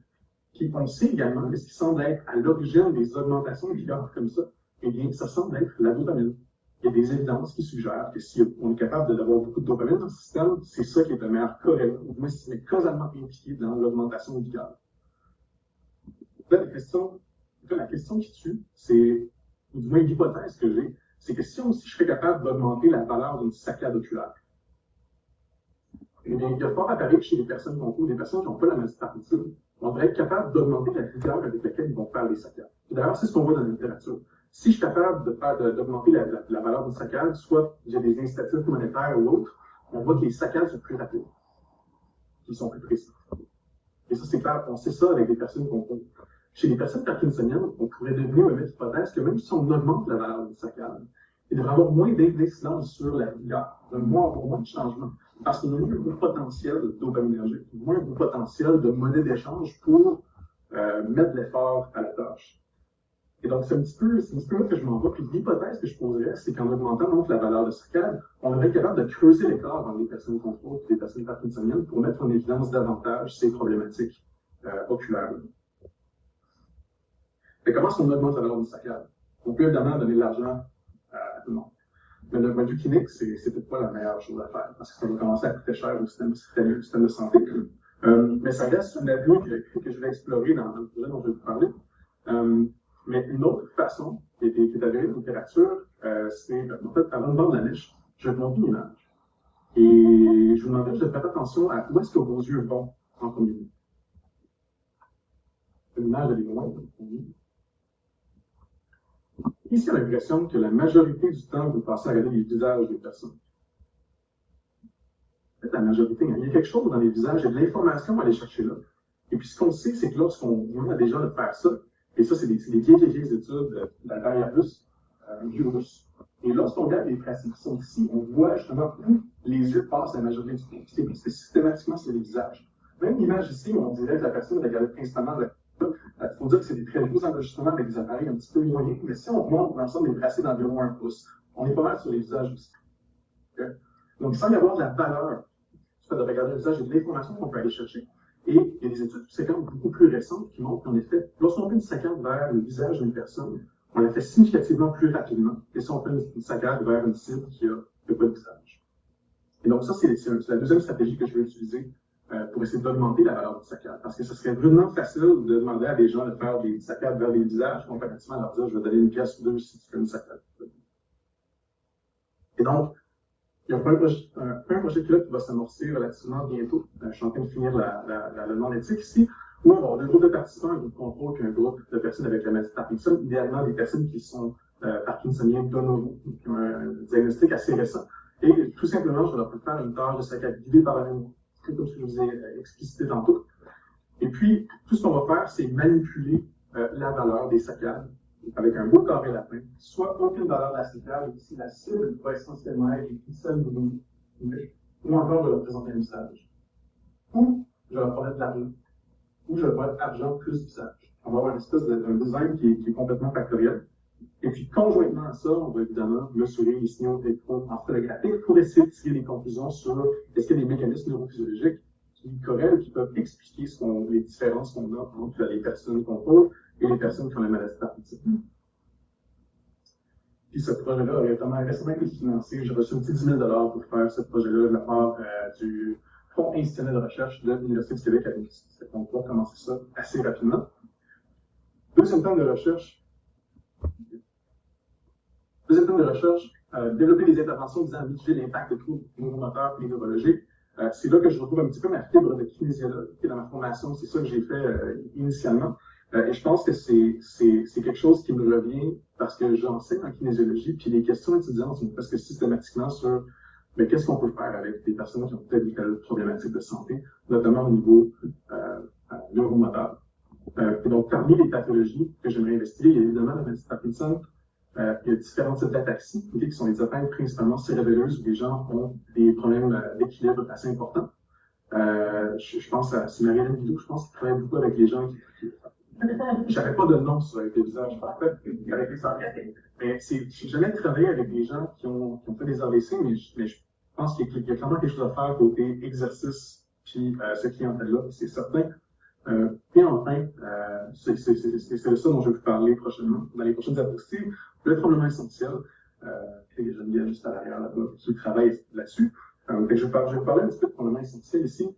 Puis on sait également que ce qui semble être à l'origine des augmentations de vigueur comme ça, eh bien, ça semble être la dopamine. il y a des évidences qui suggèrent que si on est capable d'avoir beaucoup de dopamine dans le système, c'est ça qui est le meilleur corrélat, ou moins c'est causalement impliqué dans l'augmentation du gaz. Là, la question qui tue, c'est, ou du moins l'hypothèse que j'ai, c'est que si je serais capable d'augmenter la valeur d'une saccade oculaire, eh bien, il y a fort à parier que chez les personnes concours, des personnes qui n'ont pas la maladie de Parkinson, on devrait être capable d'augmenter la rigueur avec laquelle ils vont faire les saccades. D'ailleurs, c'est ce qu'on voit dans la littérature. Si je suis capable d'augmenter la valeur d'une saccade, soit j'ai des incitatifs monétaires ou autres, on voit que les saccades sont plus rapides, qu'ils sont plus précis. Et ça, c'est clair, on sait ça avec des personnes concours. Chez les personnes parkinsoniennes, on pourrait devenir une hypothèse que même si on augmente la valeur d'une saccade, il devrait avoir moins d'incidence sur la rigueur, moins de changements, parce qu'on a un gros potentiel dopaminergique, moins un gros potentiel de monnaie d'échange pour mettre l'effort à la tâche. Et donc, c'est un petit peu là que je m'en vais. Puis l'hypothèse que je poserais, c'est qu'en augmentant donc la valeur de saccade, on devrait être capable de creuser l'écart entre les personnes contrôles et les personnes parkinsoniennes pour mettre en évidence davantage ces problématiques oculaires. Mais comment est-ce qu'on augmente la valeur de saccade? On peut évidemment donner de l'argent à tout le monde. Mais d'un point de vue clinique, c'est peut-être pas la meilleure chose à faire, parce que ça va commencer à coûter cher au système de santé. Mais ça reste une avenue que je vais explorer dans le projet dont je vais vous parler. Mais une autre façon qui est avérée dans la littérature, c'est, en fait, avant de vendre la niche, je vais vous montrer une image. Et je vous demanderai de faire attention à où est-ce que vos yeux vont en premier lieu. L'image, elle est loin. Ici, on a l'impression que la majorité du temps, vous passez à regarder les visages des personnes. En fait, la majorité, il y a quelque chose dans les visages, il y a de l'information à aller chercher là. Et puis, ce qu'on sait, c'est que lorsqu'on demande à des gens de faire ça, et ça, c'est des vieilles études d'Albert Urus. Et lorsqu'on regarde les pratiques qui sont ici, on voit justement où les yeux passent la majorité du temps. C'est systématiquement sur les visages. Même l'image ici, où on dirait que la personne regardait principalement il faut dire que c'est des très gros enregistrements avec des appareils un petit peu éloignés, mais si on remonte l'ensemble des tracés d'environ 1 pouce, on est pas mal sur les visages aussi. Okay? Donc, sans y avoir de la valeur, du fait de regarder le visage, il y a de l'information qu'on peut aller chercher. Et il y a des études séquentes beaucoup plus récentes qui montrent qu'en effet, lorsqu'on fait une saccade vers le visage d'une personne, on la fait significativement plus rapidement que si on fait une saccade vers une cible qui n'a pas de visage. Et donc, ça, c'est la deuxième stratégie que je vais utiliser pour essayer d'augmenter la valeur de saccade. Parce que ce serait vraiment facile de demander à des gens de faire des saccades vers les visages, comparativement à leur dire, je vais donner une pièce ou deux si tu fais une saccade. Et donc, il y a un projet pilote qui va s'amorcer relativement bientôt. Je suis en train de finir la demande éthique ici, où on va avoir deux groupes de participants, un groupe de contrôle et un groupe de personnes avec la maladie de Parkinson, idéalement des personnes qui sont parkinsoniens de nouveau, qui ont un diagnostic assez récent. Et tout simplement, je vais leur faire une tâche de saccade guidée par la mémoire, comme je vous ai explicité tantôt. Et puis, tout ce qu'on va faire, c'est manipuler la valeur des saccades avec un beau carré lapin, soit aucune valeur de la saccade, et si la cible va essentiellement être une seule ou encore de leur présenter un visage. Ou je vais leur promettre de l'argent, ou je vais leur argent plus visage. On va avoir une espèce d'un design qui est complètement factoriel. Et puis, conjointement à ça, on va évidemment mesurer les signaux électroencéphalographiques pour essayer de tirer des conclusions sur est-ce qu'il y a des mécanismes neurophysiologiques qui corrèlent, qui peuvent expliquer les différences qu'on a entre les personnes contrôles et les personnes qui ont la maladie de Parkinson. Puis ce projet-là a récemment été financé. J'ai reçu un petit 10 000 $ pour faire ce projet-là de la part du Fonds institutionnel de recherche de l'Université du Québec à l'Université. Donc, on va commencer ça assez rapidement. Deuxième thème de recherche, développer des interventions visant à mitiger l'impact de troubles neuromoteurs et neurologiques. C'est là que je retrouve un petit peu ma fibre de kinésiologue qui est dans ma formation. C'est ça que j'ai fait initialement. Et je pense que c'est quelque chose qui me revient parce que j'enseigne en kinésiologie, puis les questions étudiantes sont presque systématiquement sur mais qu'est-ce qu'on peut faire avec des personnes qui ont peut-être des problématiques de santé, notamment au niveau neuromoteur. Et donc, parmi les pathologies que j'aimerais investiguer, il y a évidemment la maladie de Parkinson. Il y a différents types d'ataxies, qui sont des atteintes principalement cérébelleuses où les gens ont des problèmes d'équilibre assez importants. Je pense à Marie-Hélène Guidou, je pense qu'il travaille beaucoup avec les gens qui j'avais pas de nom sur les visages, en fait, avec les AVC. Mais j'ai jamais travaillé avec des gens qui ont fait des AVC, mais je pense qu'il y a clairement quelque chose à faire côté exercice, puis ce clientèle-là, c'est certain. Et enfin, c'est de ça dont je vais vous parler prochainement, dans les prochaines diapositives, le tremblement essentiel. et Geneviève juste à l'arrière là-bas, qui travaille là-dessus. Je vais parler un petit peu de tremblement essentiel ici.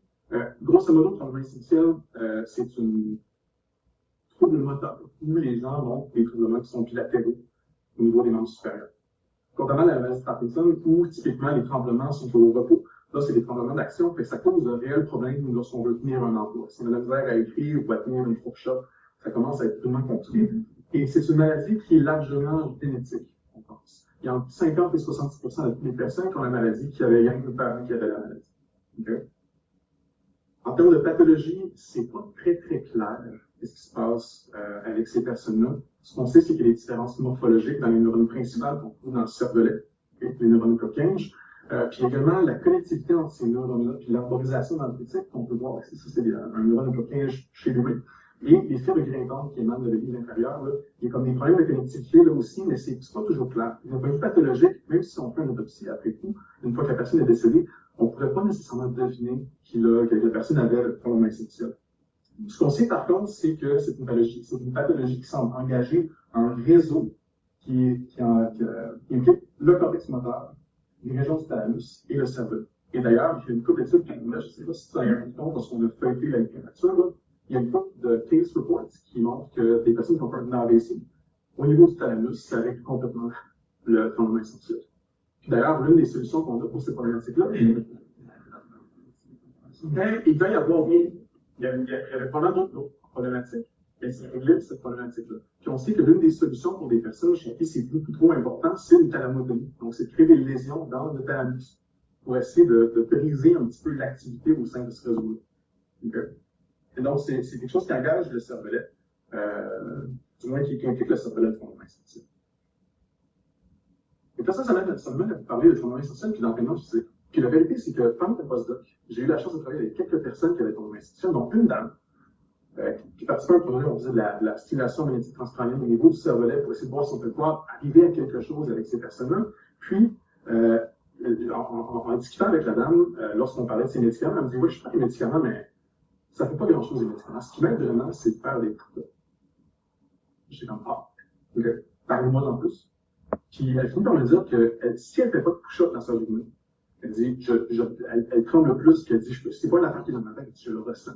Grosso modo, le tremblement essentiel, c'est une trouble moteur où les gens ont des troublements qui sont bilatéraux au niveau des membres supérieurs. Contrairement à la maladie de Parkinson, où typiquement les tremblements sont au repos, là c'est des tremblements d'action, fait que ça cause un réel problème lorsqu'on veut tenir un emploi. Si on a de la misère à écrire ou à tenir une fourchette, ça commence à être vraiment compliqué. Et c'est une maladie qui est largement génétique, on pense. Il y a entre 50 et 70% de toutes les personnes qui ont la maladie qui avaient rien que le parent qui avait la maladie. Okay? En termes de pathologie, c'est pas très clair ce qui se passe avec ces personnes-là. Ce qu'on sait, c'est qu'il y a des différences morphologiques dans les neurones principales qu'on trouve dans le cervelet, okay, les neurones Purkinje, puis également la connectivité entre ces neurones-là, puis l'arborisation dendritique qu'on peut voir ici. Ça, c'est un neurone Purkinje chez l'humain. Et les fibres grimpantes qui émanent de l'œil inférieur, là, il y a comme des problèmes de connectivité là aussi, mais c'est pas toujours clair. D'un point de vue pathologique, même si on fait une autopsie après coup, une fois que la personne est décédée, on ne pourrait pas nécessairement deviner que la personne avait le tremblement essentiel. Ce qu'on sait par contre, c'est que c'est une pathologie qui semble engager un réseau qui implique le cortex moteur, les régions du thalamus et le cerveau. Et d'ailleurs, il y a une couple d'études qui nous mettent, je ne sais pas si tu as un compte lorsqu'on a feuilleté la littérature, là, il y a une couple de case reports qui montrent que des personnes qui ont fait un AVC, au niveau du thalamus, ça règle complètement le tremblement essentiel. D'ailleurs, l'une des solutions qu'on a pour ces problématiques-là, il doit y avoir il y avait probablement d'autres problématiques, mais c'est réglé cette problématique-là. Puis on sait que l'une des solutions pour des personnes chez qui c'est beaucoup trop important, c'est une thalamotomie. Donc, c'est de créer des lésions dans le thalamus pour essayer de briser un petit peu l'activité au sein de ce réseau-là. Okay? Et donc, c'est quelque chose qui engage le cervelet, du moins qui implique le cervelet de tremblement essentiel. Et puis ça mène à parler de tremblement essentiel puis d'entraînement physique. Puis la vérité, c'est que pendant le postdoc, j'ai eu la chance de travailler avec quelques personnes qui avaient tremblement essentiel, dont une dame, qui participait à un projet, on faisait de la stimulation magnétique transcrânienne au niveau du cervelet pour essayer de voir si on peut pouvoir arriver à quelque chose avec ces personnes-là. Puis, en discutant avec la dame, lorsqu'on parlait de ses médicaments, elle me dit « Oui, je prends des médicaments, mais ça ne fait pas grand-chose les médicaments. Ce qui m'aide vraiment, c'est de faire des push-ups. » J'étais comme « Ah, ok, parlez-moi en plus. » Puis elle finit par me dire que si elle ne fait pas de push-up dans sa journée, elle dit, elle tremble le plus, qu'elle dit, c'est pas l'affaire qui est dans ma tête, je le ressens.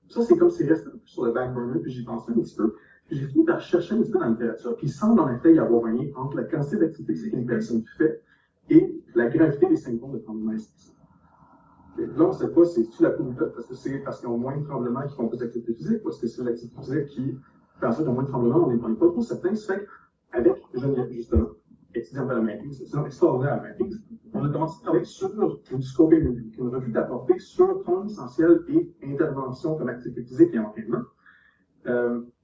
Ça, c'est comme c'est resté un peu sur le back burner, puis j'y pensais un petit peu. Puis j'ai fini par chercher un petit peu dans la littérature, puis il semble en effet y avoir un lien entre la quantité d'activité physique qu'une personne fait et la gravité des symptômes de tremblement essentiel. Là, on ne sait pas si c'est-tu la polytote, parce que c'est parce qu'ils ont moins de tremblements qui font plus d'activité physique, ou est-ce que c'est l'activité physique qui fait en sorte qu'ils ont moins de tremblements, on n'est pas trop certain. Ça fait qu'avec Geneviève, justement, étudiante à la maîtrise, c'est extraordinaire à la maîtrise, on a commencé à travailler sur une scoping review, une revue d'apportée sur tremblement essentiel et intervention comme activité physique et entraînement.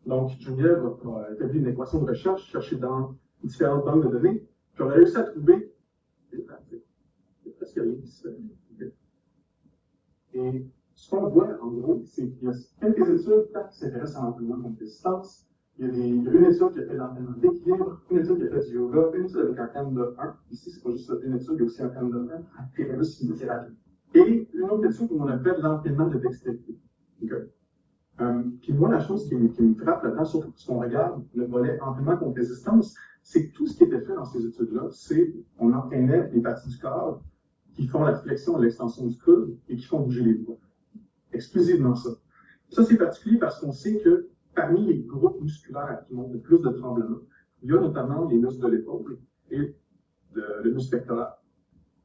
Donc, Geneviève a établi une équation de recherche, cherché dans différentes banques de données, puis on a réussi à trouver, il y a presque rien qui se fait. Et ce qu'on voit, en gros, c'est qu'il y a quelques études qui s'intéressent à l'entraînement contre résistance. Il y a une étude qui a fait l'entraînement d'équilibre, une étude qui a fait du yoga, une étude avec un Canada 1. Ici, c'est pas juste une étude, il y a aussi un Canada 1, qui est plus physiothérapie. Et une autre étude où on a fait l'entraînement de dextérité. Okay. Puis moi, la chose qui me frappe là-dedans, surtout ce qu'on regarde, le volet entraînement contre résistance, c'est que tout ce qui était fait dans ces études-là, c'est on entraînait les parties du corps qui font la flexion et l'extension du coude et qui font bouger les doigts. Exclusivement ça. Ça, c'est particulier parce qu'on sait que parmi les groupes musculaires qui montrent le plus de tremblements, il y a notamment les muscles de l'épaule et le muscle pectoral.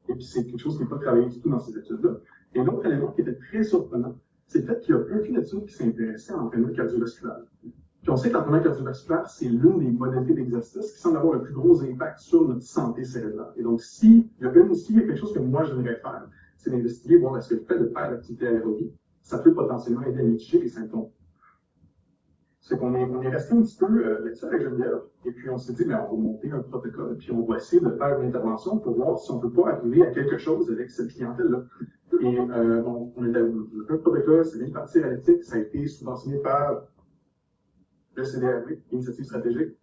Et puis, c'est quelque chose qui n'est pas travaillé du tout dans ces études-là. Et l'autre élément qui était très surprenant, c'est le fait qu'il n'y a aucune étude qui s'intéressait à l'entraînement cardiovasculaire. Puis on sait que l'entraînement cardiovasculaire, c'est l'une des modalités d'exercice qui semble avoir le plus gros impact sur notre santé cérébrale. Et donc, s'il y a quelque chose que moi j'aimerais faire, c'est d'investiguer, voir est-ce que le fait de faire l'activité aérobie, ça peut potentiellement aider à mitiger les symptômes. C'est qu'on est resté un petit peu là-dessus avec Geneviève, et puis on s'est dit, mais on va monter un protocole, puis on va essayer de faire une intervention pour voir si on peut pas arriver à quelque chose avec cette clientèle-là. Et on a un protocole, c'est bien parti à l'éthique, ça a été subventionné par le CDRV, Initiative stratégique,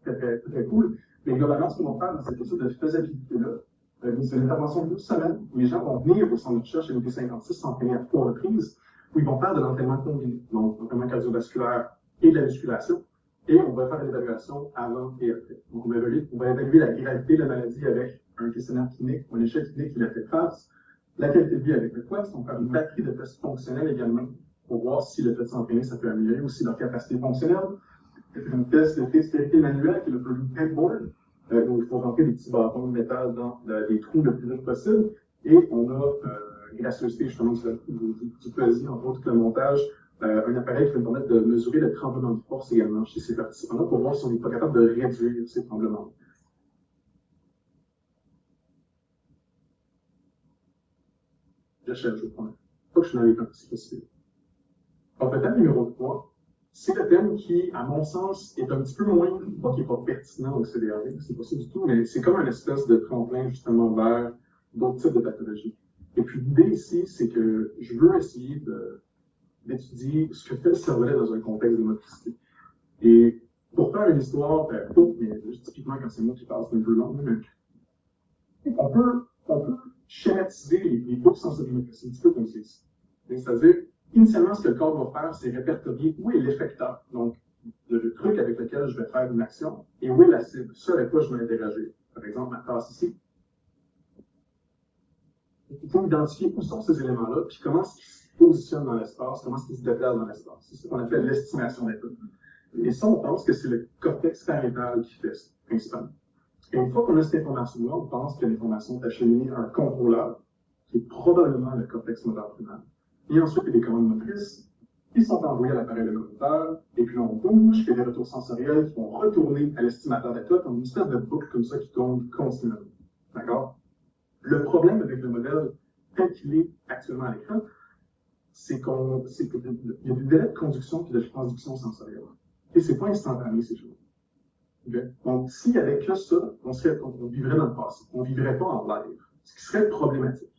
très cool. Mais globalement, ce qu'on va faire dans cette étude de faisabilité-là, c'est une intervention de 12 semaines où les gens vont venir au centre de recherche MT 56 s'entraîner à 3 reprises, où ils vont faire de l'entraînement combiné, donc l'entraînement cardiovasculaire et de la musculation. et on va faire une évaluation avant et après. Donc, on va évaluer la gravité de la maladie avec un questionnaire clinique ou un échec clinique qui l'a fait face, la qualité de vie avec le quest, on va faire une batterie de tests fonctionnels également pour voir si le fait de s'entraîner, ça peut améliorer aussi leur capacité fonctionnelle. Un test de dextérité manuelle qui est le Purdue Pegboard, où il faut rentrer des petits bâtons de métal dans des trous le plus vite possible. Et on a, grâce à justement du PESI, entre autres, le montage, un appareil qui va nous permettre de mesurer le tremblement de force également chez ces participants-là pour voir si on n'est pas capable de réduire ces tremblements. Je prends. Pas que je suis dans les temps, c'est possible. Donc, le thème numéro 3, c'est le thème qui, à mon sens, est un petit peu moins, pas qui n'est pas pertinent au CDAV, c'est pas ça du tout, mais c'est comme une espèce de tremplin, justement, vers d'autres types de pathologies. Et puis, l'idée ici, c'est que je veux essayer d'étudier ce que fait le cervelet dans un contexte de motricité. Et pour faire une histoire, courte, mais typiquement quand c'est moi qui parle, c'est un peu long, mais on peut schématiser les boucles sensorimotrices, c'est un petit peu comme c'est ici. C'est-à-dire, initialement, ce que le corps va faire, c'est répertorier où est l'effecteur, donc le truc avec lequel je vais faire une action, et où est la cible, ce avec quoi je vais interagir. Par exemple, ma tasse ici. Il faut identifier où sont ces éléments-là, puis comment ils se positionnent dans l'espace, comment ils se déplacent dans l'espace. C'est ce qu'on appelle l'estimation d'état. Et ça, on pense que c'est le cortex pariétal qui fait ça, principalement. Et une fois qu'on a cette information-là, on pense que l'information est acheminée à un contrôleur, qui est probablement le cortex moteur primaire. Et ensuite, il y a des commandes motrices qui sont envoyées à l'appareil locomoteur, et puis on bouge, il y a des retours sensoriels qui vont retourner à l'estimateur d'état, comme une espèce de boucle comme ça qui tourne continuellement. D'accord? Le problème avec le modèle tel qu'il est actuellement à l'écran, c'est qu'il y a des délais de conduction et de transduction sensorielle. Et c'est pas instantané, ces choses. Okay? Donc, s'il y avait que ça, on vivrait dans le passé. On ne vivrait pas en live. Ce qui serait problématique.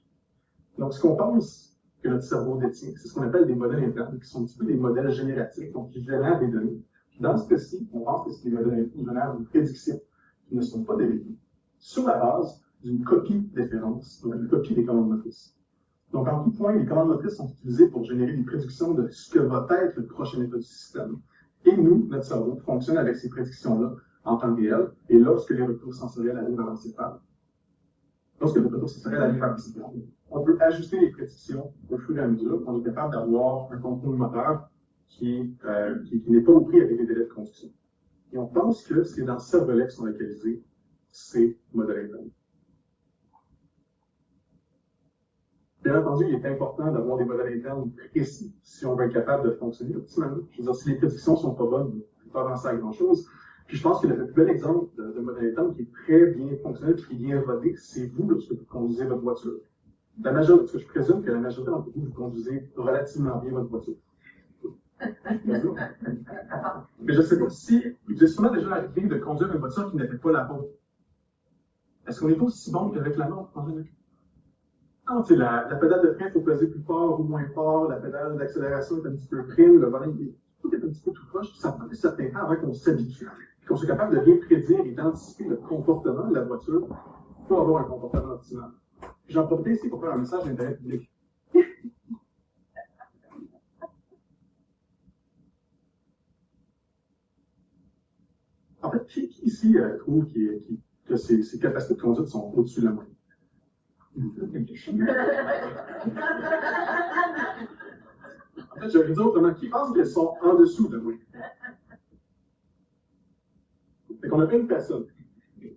Donc, ce qu'on pense que notre cerveau détient, c'est ce qu'on appelle des modèles internes, qui sont un petit peu des modèles génératifs, donc qui génèrent des données. Dans ce cas-ci, on pense que c'est des modèles qui génèrent des prédictions qui ne sont pas dérivées, sur la base d'une copie d'efférence, donc une copie des commandes motrices. Donc, en tout point, les commandes motrices sont utilisées pour générer des prédictions de ce que va être le prochain état du système. Et nous, notre cerveau, fonctionne avec ces prédictions-là en temps réel, et lorsque les retours sensoriels arrivent à l'encéphale, on peut ajuster les prédictions au fur et à mesure. On est capable d'avoir un contrôle moteur qui n'est pas au prix avec les délais de construction. Et on pense que c'est dans le cervelet que sont localisés ces modèles internes. Bien entendu, il est important d'avoir des modèles internes précis si on veut être capable de fonctionner optimalement. Je veux dire, si les prédictions ne sont pas bonnes, on ne peut pas avancer à grand-chose. Puis je pense que le plus bel exemple de modèle interne qui est très bien fonctionnel et qui est bien rodé, c'est vous lorsque vous conduisez votre voiture. Parce que je présume que la majorité d'entre vous, vous conduisez relativement bien votre voiture. Mais je ne sais pas si vous êtes sûrement déjà arrivé de conduire une voiture qui n'était pas la vôtre. Est-ce qu'on est pas aussi bon qu'avec la nôtre? Non, tu sais, la pédale de frein, il faut peser plus fort ou moins fort, la pédale d'accélération est un petit peu prime, le volant, tout est un petit peu tout proche, ça prend un certain temps avant qu'on s'habitue, qu'on soit capable de bien prédire et d'anticiper le comportement de la voiture pour avoir un comportement optimal. J'en profite ici pour faire un message d'intérêt public. En fait, qui ici trouve que ses capacités de conduite sont au-dessus de la moyenne? En fait, je vais dire autrement, qui pense qu'elles sont en dessous de la moyenne? Fait qu'on a une personne.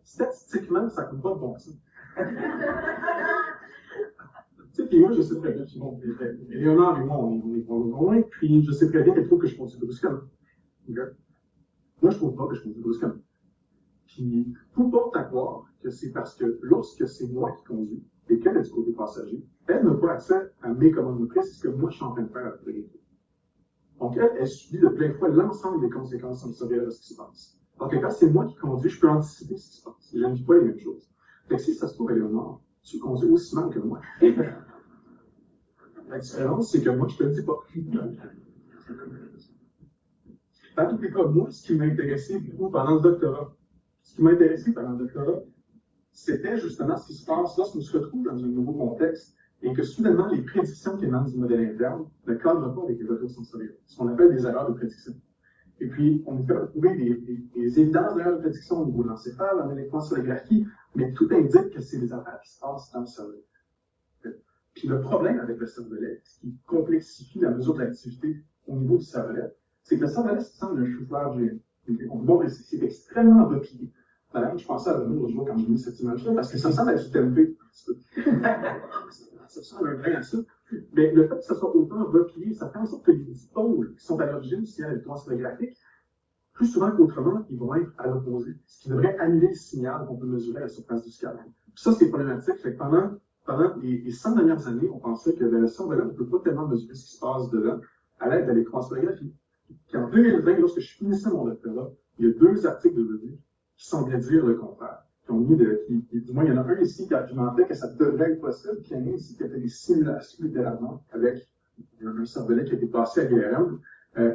Statistiquement, ça ne coûte pas de bon sens. Tu sais, puis moi, je sais très bien, Léonard et moi, on est loin, puis je sais très bien qu'elle trouve que je conduis brusquement. Okay? Moi, je trouve pas que je conduis brusquement. Puis, tout porte à croire que c'est parce que lorsque c'est moi qui conduis, et qu'elle est du côté passager, elle n'a pas accès à mes commandes motrices, ce que moi, je suis en train de faire avec le. Donc, elle subit de plein fouet l'ensemble des conséquences sensorielles de ce qui se passe. Donc, quand c'est moi qui conduis, je peux anticiper ce qui se passe. Je ne dis pas les mêmes choses. Fait que si ça se trouve, Éléonore, tu conduis aussi mal que moi. La différence, c'est que moi, je te le dis pas. Dans tous les cas, moi, ce qui m'a intéressé beaucoup pendant le doctorat, c'était justement ce qui se passe lorsqu'on se retrouve dans un nouveau contexte et que soudainement, les prédictions qui émanent du modèle interne ne cadrent pas avec les retours sensoriels, ce qu'on appelle des erreurs de prédiction. Et puis, on peut trouver des évidences de la prédiction au niveau de l'encéphale, en électroencéphalographie, mais tout indique que c'est des affaires qui se passent dans le cerveau. Puis le problème avec le cervelet, ce qui complexifie la mesure de l'activité au niveau du cervelet, c'est que le cervelet semble un chou-fleur géant. Bon, c'est extrêmement replié. D'ailleurs, je pensais à nous l'autre jour quand j'ai mis cette image-là, parce que ça me semble être du tempé. Ça ressemble un brin à ça. Mais le fait que ça soit autant replié, ça fait en sorte que les pôles qui sont à l'origine du signal électroencéphalographique, plus souvent qu'autrement, ils vont être à l'opposé, ce qui devrait annuler le signal qu'on peut mesurer à la surface du scanner. Puis ça, c'est problématique. Fait que pendant les 100 dernières années, on pensait que le cervelet ne peut pas tellement mesurer ce qui se passe dedans à l'aide de l'électroencéphalographie. Puis en 2020, lorsque je finissais mon doctorat, il y a 2 articles de revue qui semblaient dire le contraire. Du moins, il y en a un ici qui argumentait que ça devrait être possible, puis il y en a un ici qui a fait des simulations littéralement avec un cervelet qui a été passé à l'IRM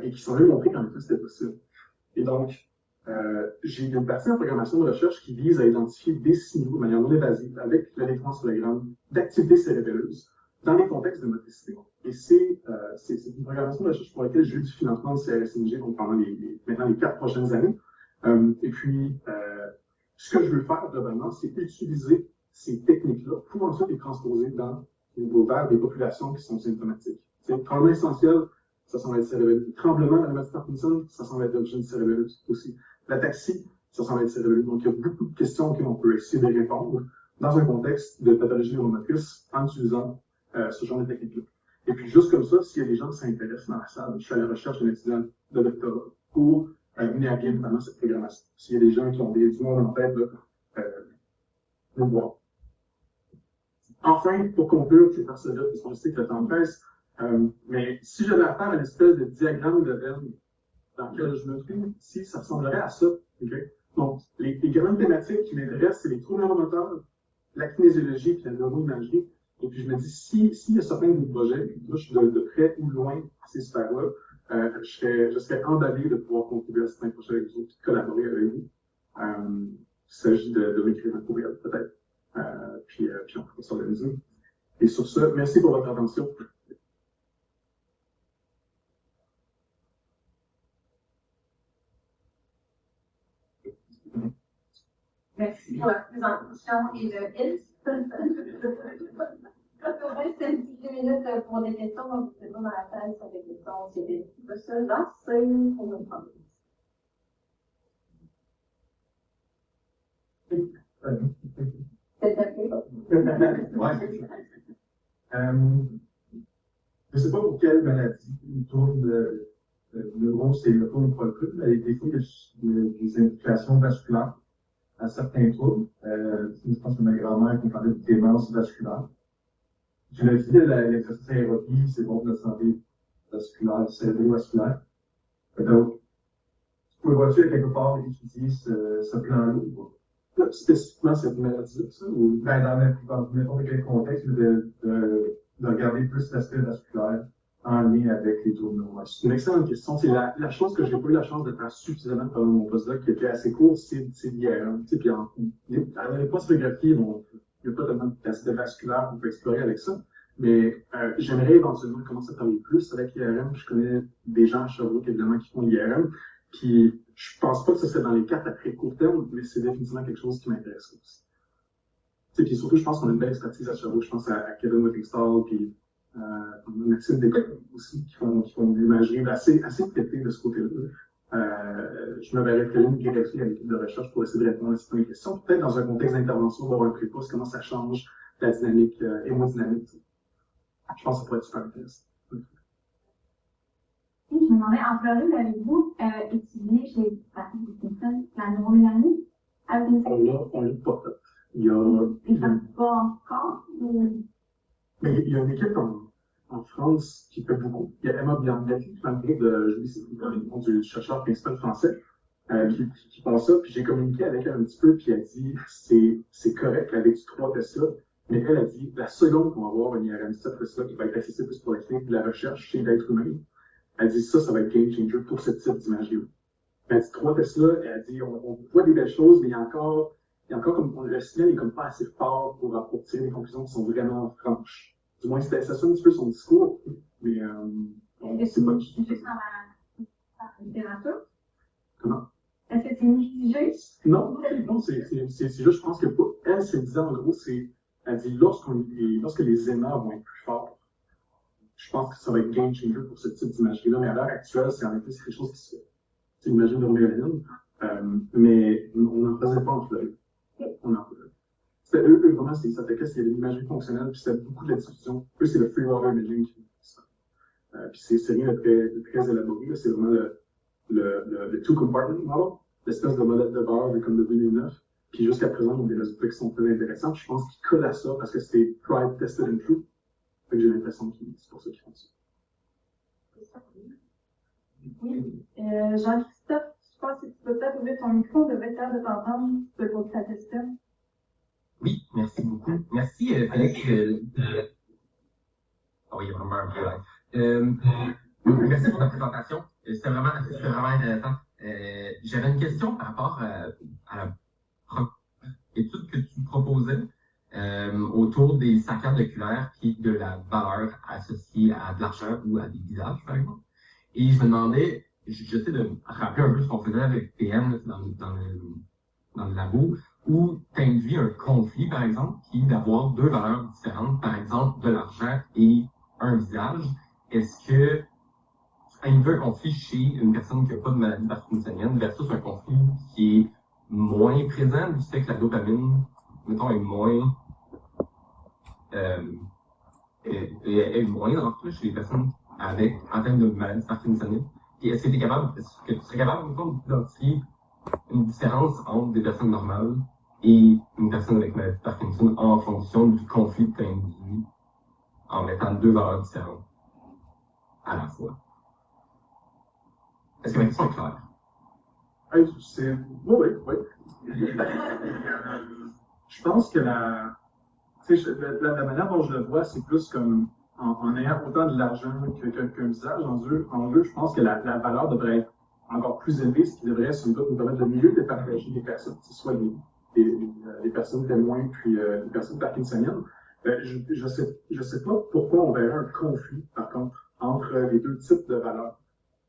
et qui sont allés montrer qu'en effet c'était possible. Et donc, j'ai une partie en programmation de recherche qui vise à identifier des signaux de manière non évasive avec l'électroencéphalogramme d'activité cérébelleuse dans les contextes de motricité. Et c'est une programmation de recherche pour laquelle j'ai eu du financement de CRSMG pendant maintenant les 4 prochaines années. Et puis, ce que je veux faire globalement, c'est utiliser ces techniques-là pour ensuite les transposer vers des populations qui sont symptomatiques. Tremblement essentiel, ça semble être cérébelleux. Tremblement de la maladie de Parkinson, ça semble être d'origine cérébelleuse aussi. L'ataxie, ça semble être cérébelleux. Donc, il y a beaucoup de questions auxquelles on peut essayer de répondre dans un contexte de pathologie neuromotrice en utilisant ce genre de technique-là. Et puis, juste comme ça, s'il y a des gens qui s'intéressent dans la salle, je suis à la recherche d'un étudiant de doctorat pour mener à bien notamment cette programmation. S'il y a des gens qui ont du monde en tête, nous voir. Enfin, pour conclure, c'est par cela, parce qu'on sait que le temps presse, mais si j'avais à faire une espèce de diagramme de veine dans lequel je me trouve, ici, ça ressemblerait à ça. Okay? Donc, les grandes thématiques qui m'intéressent, c'est les troubles neuromoteurs, la kinésiologie et la neuroimagerie. Et puis, je me dis, s'il y a certains de vos projets, là, je suis de près ou loin à ces sphères-là, je serais emballé de pouvoir contribuer à certains projets avec vous autres, de collaborer avec vous. Il s'agit de m'écrire un courriel, peut-être. Puis on pourra s'organiser. Et sur ce, merci pour votre attention. Merci pour la présentation et le hit. On reste 10 minutes pour des questions, donc c'est pas dans la salle sur des questions, c'est des questions là, c'est pour nous prendre. C'est un peu. Je ne sais pas pour quelle maladie il tourne neuro, c'est le tourne pas le plus, mais des fois, il y a des implications vasculaires à certains troubles. Je pense que ma grand-mère parlait de démence vasculaire. Je l'ai dit, l'exercice aérobie, c'est bon pour la santé vasculaire, cérébrovasculaire. Donc, pouvez-vous quelque part étudier ce plan-là? Spécifiquement cette maladie-là, ça? Ou... dans n'importe quel contexte, de regarder plus l'aspect vasculaire en lien avec les troubles neurologiques. C'est une excellente question. C'est la chose que j'ai pas eu la chance de faire suffisamment pendant mon postdoc, qui était assez court, c'est l'IRM. Puis en l'électroencéphalographie, il n'y a pas tellement d'aspect vasculaire qu'on peut explorer avec ça. Mais j'aimerais éventuellement commencer à travailler plus avec l'IRM. Je connais des gens à Sherbrooke, évidemment, qui font l'IRM. Puis je pense pas que ce serait dans les cartes à très court terme, mais c'est définitivement quelque chose qui m'intéresse aussi. Puis surtout, je pense qu'on a une belle expertise à Sherbrooke. Je pense à Kevin Whittingstall, puis Maxime Descoings aussi, qui font de l'imagerie assez traitée de ce côté-là. Je me verrais très bien directement à l'équipe de recherche pour essayer de répondre à certaines questions. Peut-être dans un contexte d'intervention, voir un préposte, comment ça change la dynamique hémodynamique. Je pense que ça pourrait être super intéressant. Je me demandais, en Floride, avez-vous étudié chez Parkinson la neuromélanie avec une On l'a pas fait. Il y a pas encore mais il y a une équipe en France qui fait beaucoup. Il y a Emma Bianchetti, malgré le nom du chercheur principal français, qui font ça. Puis j'ai communiqué avec elle un petit peu, puis elle dit c'est correct avec du 3 Tesla, mais elle a dit la seconde qu'on va avoir une IRM 7 Tesla qui va être accessible plus pour la clinique de la recherche chez l'être humain, elle dit ça va être game changer pour ce type d'imagerie. Elle dit 3 Tesla, elle dit on voit des belles choses, mais il y a encore comme le signal est comme pas assez fort pour tirer des conclusions qui sont vraiment franches. Du moins, ça sonne un petit peu son discours, mais c'est pas juste dans la littérature. Comment? Est-ce que c'est mitigé? Non, c'est juste, je pense que pour elle, c'est disant, en gros, elle dit, lorsque les aimants vont être plus forts, je pense que ça va être game changer pour ce type d'imagerie-là, mais à l'heure actuelle, c'est en effet, c'est quelque chose qui se fait. C'est une imagerie de Roméo mais on n'en faisait pas en Floride. On en faisait. C'était eux vraiment, ça fait qu'il y avait une imagerie fonctionnelle, puis c'était beaucoup de la diffusion. Eux, c'est le free water imaging qui fait ça. Puis c'est rien de très élaboré, là, c'est vraiment le two compartment model, l'espèce de modèle de bord comme de 2009. Puis jusqu'à présent, on a des résultats qui sont très intéressants. Puis je pense qu'ils collent à ça parce que c'est tried, tested and true. Fait que j'ai l'impression que c'est pour ça qu'ils font ça. Oui. Jean-Christophe, je pense que tu peux peut-être ouvrir ton micro, on devrait être capable de t'entendre, tu peux poser ta question. Oui, merci beaucoup. Merci, Félix. Oh, il y a vraiment un problème. Merci pour ta présentation. C'était vraiment intéressant. J'avais une question par rapport à la étude que tu proposais autour des saccades oculaires et de la valeur associée à de l'argent ou à des visages, par exemple. Et je me demandais, j'essaie de me rappeler un peu ce qu'on faisait avec PM dans le labo, où tu induis un conflit, par exemple, qui est d'avoir deux valeurs différentes, par exemple, de l'argent et un visage. Est-ce que tu induis un conflit chez une personne qui n'a pas de maladie parkinsonienne versus un conflit qui est moins présent du fait que la dopamine, mettons, est moins moindre chez les personnes atteintes de maladie parkinsonienne? Et est-ce que tu serais capable, mettons, d'identifier une différence entre des personnes normales et une personne avec maladie de Parkinson en fonction du conflit que tu as induit en mettant deux valeurs différentes à la fois? Est-ce que ma question est claire? Oui. Je pense que la manière dont je le vois, c'est plus comme en ayant autant de l'argent qu'un visage en jeu, je pense que la valeur devrait être encore plus élevée, ce qui devrait sans doute nous permettre de mieux départager les personnes, que ce soit les personnes témoins puis les personnes parkinsoniennes. Je sais pas pourquoi on verrait un conflit, par contre, entre les deux types de valeurs.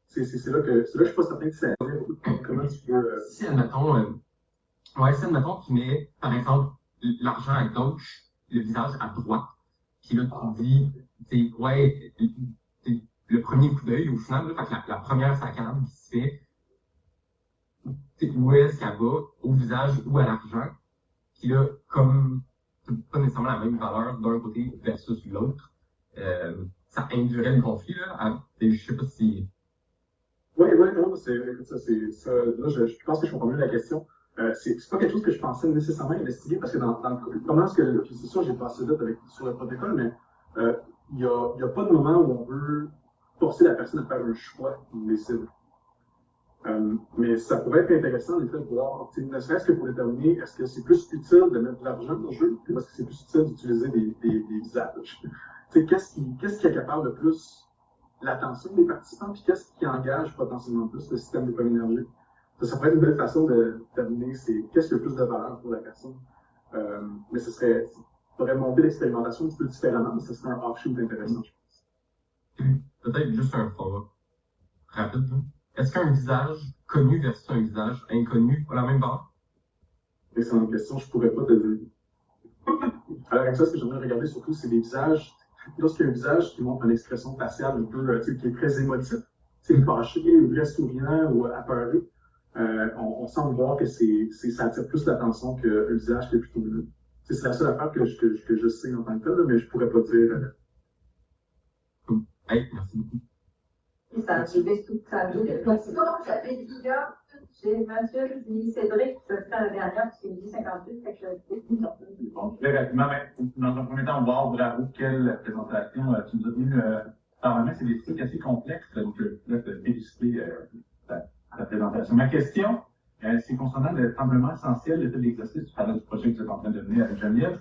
C'est là que je suis pas certain que ça arrive. Comment tu peux... Si, admettons, tu mets, par exemple, l'argent à gauche, le visage à droite, puis là, tu dis, le premier coup d'œil, au final, là, fait que la première saccade qui se fait, où est-ce qu'elle va, au visage ou à l'argent, puis là, comme c'est pas nécessairement la même valeur d'un côté versus l'autre, ça induirait le conflit, là, je sais pas si... Oui, non, là, je pense que je comprends mieux la question. C'est pas quelque chose que je pensais nécessairement investiguer parce que comment est-ce que, puis c'est sûr, j'ai passé vite sur le protocole, mais il y a pas de moment où on veut forcer la personne à faire un choix qu'il décide. Mais ça pourrait être intéressant, en effet, de voir, ne serait-ce que pour déterminer est-ce que c'est plus utile de mettre de l'argent dans le jeu ou est-ce que c'est plus utile d'utiliser des visages. Qu'est-ce qui accapare le plus l'attention des participants, puis qu'est-ce qui engage potentiellement plus le système dopaminergique. Ça pourrait être une belle façon de terminer qu'est-ce qui a le plus de valeur pour la personne. Mais ça pourrait monter l'expérimentation un petit peu différemment, mais ce serait un offshoot intéressant, je pense. Peut-être juste un follow-up rapide. Est-ce qu'un visage connu versus un visage inconnu a la même valeur? Excellente question, je pourrais pas te dire. Alors, avec ça, ce que j'aimerais regarder surtout, c'est des visages. Lorsqu'il y a un visage qui montre une expression faciale un peu, qui est très émotif, fâché, ou très souriant ou apeuré, on semble voir que ça attire plus l'attention qu'un visage qui est plutôt bleu. C'est la seule affaire que je sais en tant que tel, mais je pourrais pas dire. Hey, merci beaucoup. Et ça a arrivé toute sa vie. Donc, sinon, j'avais dit là, j'ai Mathieu, j'ai Cédric, je vais faire la dernière, parce qu'il me dit 58, fait que je vais dire. Bon, très rapidement, dans un premier temps, wow, bravo, quelle présentation tu nous as tenue par la main. C'est des trucs assez complexes, donc je voulais te féliciter ta présentation. Ma question, c'est concernant le tremblement essentiel, l'état d'exercice, tu parlais du projet que vous êtes en train de mener avec Geneviève.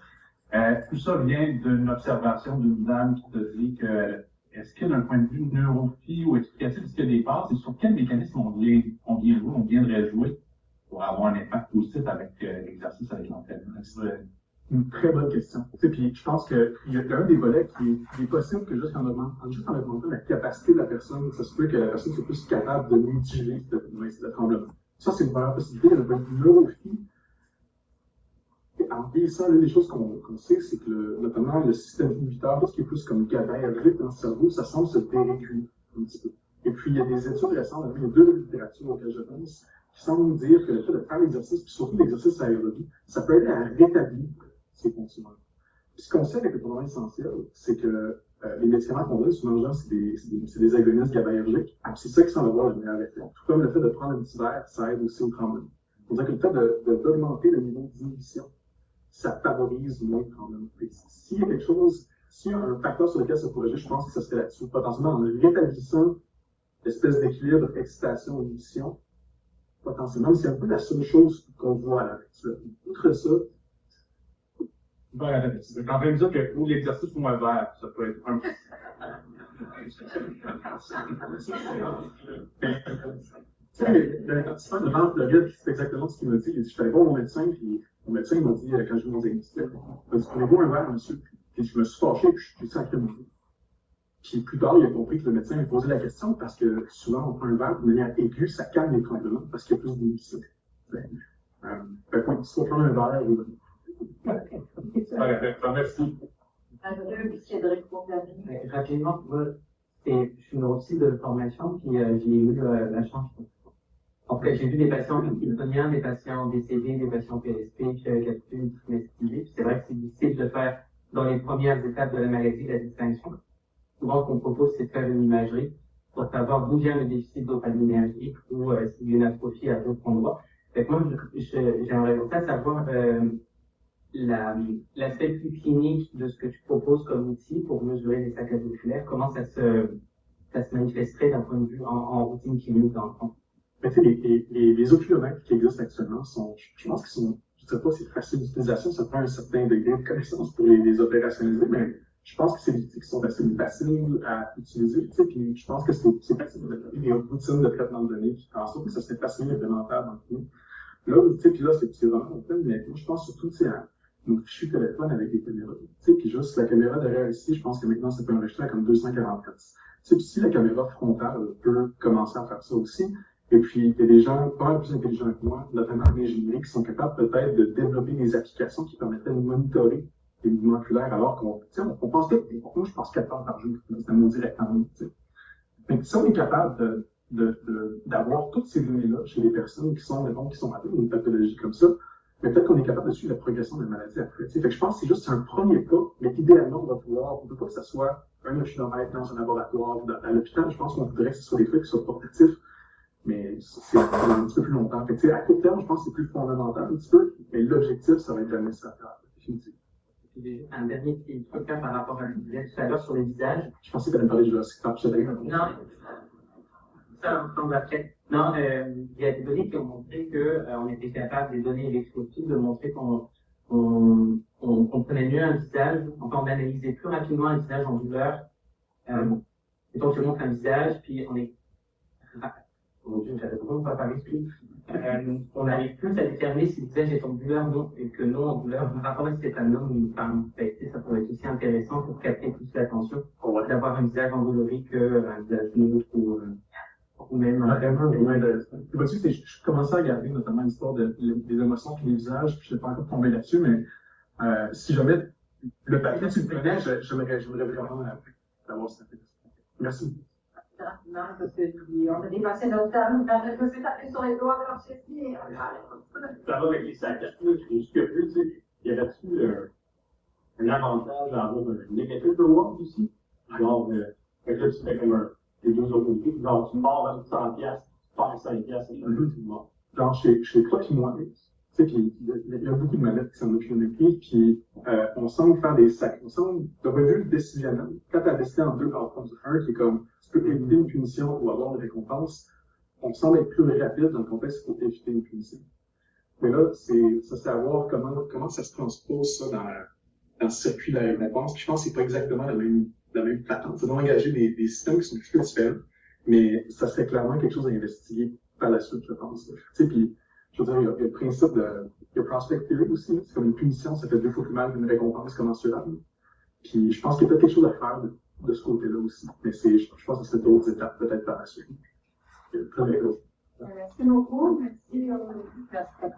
Tout ça vient d'une observation d'une dame qui te dit que est-ce que d'un point de vue neurophy ou explicatif, est-ce qu'il y a des bases et sur quel mécanisme on viendrait jouer pour avoir un impact positif avec l'exercice avec l'entraînement? C'est une très bonne question. Puis je pense qu'il y a un des volets qui est possible que juste en augmentant la capacité de la personne, ça se peut que la personne soit plus capable de mitiger le tremblement. Ça, c'est une première possibilité. Le neurophysique, en vieillissant, l'une des choses qu'on sait, c'est que notamment le système inhibiteur, tout ce qui est plus comme GABAergique dans le cerveau, ça semble se déréguler un petit peu. Et puis, il y a des études récentes, il y a deux littératures auxquelles je pense, qui semblent dire que le fait de faire l'exercice, puis surtout l'exercice aérobie, ça peut aider à rétablir ces fonctions. Puis ce qu'on sait avec le complément essentiel, c'est que les médicaments qu'on donne, souvent, c'est des agonistes GABAergiques. C'est ça qui semble avoir le meilleur effet. Tout comme le fait de prendre un petit verre, ça aide aussi au tremblement. C'est-à-dire que le fait d'augmenter le niveau d'inhibition, ça favorise moins le tremblement. S'il y a quelque chose, s'il y a un facteur sur lequel ça pourrait agir, je pense que ça serait là-dessus. Potentiellement, en rétablissant l'espèce d'équilibre excitation-inhibition, potentiellement, c'est un peu la seule chose qu'on voit à la lecture. Outre ça, Voilà, c'est en train de dire que ou l'exercice ou un verre, ça peut être un. Le petit devant Floride, c'est exactement ce qu'il m'a dit. Il dit, je suis allé voir mon médecin, puis mon médecin m'a dit, quand je vais mon diagnostic, il m'a dit, prenez-vous un verre, monsieur. Puis je me suis fâché, puis je suis sacré mon vie. Puis plus tard, il a compris que le médecin lui posait la question parce que souvent, on prend un verre de manière aiguë, ça calme les tremblements parce qu'il y a plus d'inhibition. Fait qu'on soit prendre un verre ou Merci. Rapidement, moi, je suis neurologue de formation, puis j'ai eu la chance. En fait, j'ai vu des patients parkinsoniens, des patients décédés, des patients PSP, qui avaient une distinction. C'est vrai que c'est difficile de faire dans les premières étapes de la maladie la distinction. Souvent, ce qu'on propose, c'est de faire une imagerie pour savoir d'où vient le déficit dopaminergique ou s'il y a une atrophie à d'autres endroits. Fait que moi, j'aimerais ça savoir l'aspect plus clinique de ce que tu proposes comme outil pour mesurer les saccades oculaires, comment ça se manifesterait d'un point de vue en routine clinique dans le fond. Mais tu sais, les oculomètres qui existent actuellement sont, je pense qu'ils sont, je ne sais pas si c'est facile d'utilisation, ça prend un certain degré de connaissance pour les opérationnaliser, mais je pense que c'est des outils qui sont assez faciles à utiliser, tu sais, puis je pense que c'est facile de développer des routines de traitement de données qui font en sorte que ça serait facilement implémentable dans le clinique. Là, tu sais, puis là, c'est vraiment open, mais moi, je pense surtout, tu sais, à nos fichus téléphone avec des caméras. Tu sais, puis juste la caméra derrière ici, je pense que maintenant, ça peut enregistrer à comme 240 Hz. Tu sais, puis si la caméra frontale peut commencer à faire ça aussi, et puis il y a des gens pas mal plus intelligents que moi, notamment en ingénierie, qui sont capables peut-être de développer des applications qui permettraient de monitorer les mouvements oculaires, alors qu'on, tu sais, on pense que, moi, je pense 4 heures par jour, c'est un maudit rectangle, tu sais. Mais si on est capable d'avoir toutes ces données-là chez les personnes qui sont atteintes d'une pathologie comme ça, mais peut-être qu'on est capable de suivre la progression de la maladie après. Fait que je pense que c'est juste un premier pas, mais idéalement, on veut pas que ça soit un oculomètre dans un laboratoire, à l'hôpital. Je pense qu'on voudrait que ce soit des trucs qui soient portatifs, mais c'est un petit peu plus longtemps. Fait que, à court terme, je pense que c'est plus fondamental un petit peu, mais l'objectif, ça va être jamais ça. Définitivement. Un dernier petit truc par rapport à ce que tu disais tout à l'heure sur les visages. Je pensais que tu allais me parler de Jurassic Park. Non, ça on tombe après. Non, il y a des données qui ont montré qu'on était capable, des données électroscopiques, de montrer qu'on comprenait mieux un visage, enfin on analysait plus rapidement un visage en douleur. Et donc je montre un visage, puis on est... Mon Dieu, j'avais vraiment pas parlé plus. On arrive plus à déterminer si le visage est en douleur non, et que non en douleur, par rapport à si c'est un homme ou une femme. Ça pourrait être aussi intéressant pour capter plus l'attention, d'avoir un visage endolori qu'un visage neutre ou même je commençais à regarder notamment l'histoire des émotions et des visages, puis je n'ai pas encore tombé là-dessus, mais si jamais le papier tu le prenais, j'aimerais vraiment avoir cette intéressant. Merci. Rapidement, parce qu'on a dépassé notre temps, on s'est tapé sur les doigts de leur chef. Ça va avec les saccades, jusque plus, tu sais, y avait-tu un avantage à avoir un negative reward aussi? Genre, fait que là, tu fais comme les deux autres côtés, genre, tu mords dans 100$, tu perds 5$, c'est un peu tout mort. Genre, chez toi et moi, tu sais, puis il y a beaucoup de maladies qui sont oculomètriques, puis on semble faire des sacs. On semble, d'un point de vue décisionnel, quand tu as décidé en deux outcomes, un qui est comme, tu peux éviter une punition ou avoir une récompense, on semble être plus rapide dans le contexte pour éviter une punition. Mais là, c'est savoir comment ça se transpose ça dans le circuit de la réponse. Puis je pense que c'est pas exactement la même plateforme. Ça doit engager des systèmes qui sont plus différents, mais ça serait clairement quelque chose à investiguer par la suite, je pense. Tu sais, puis, je veux dire, il y a le principe il y a prospect theory aussi, c'est comme une punition, ça fait 2 fois plus mal qu'une récompense commensurable. Puis je pense qu'il y a peut-être quelque chose à faire de ce côté-là aussi. Mais je pense que c'est d'autres étapes peut-être par la suite. Merci beaucoup. Merci. Merci.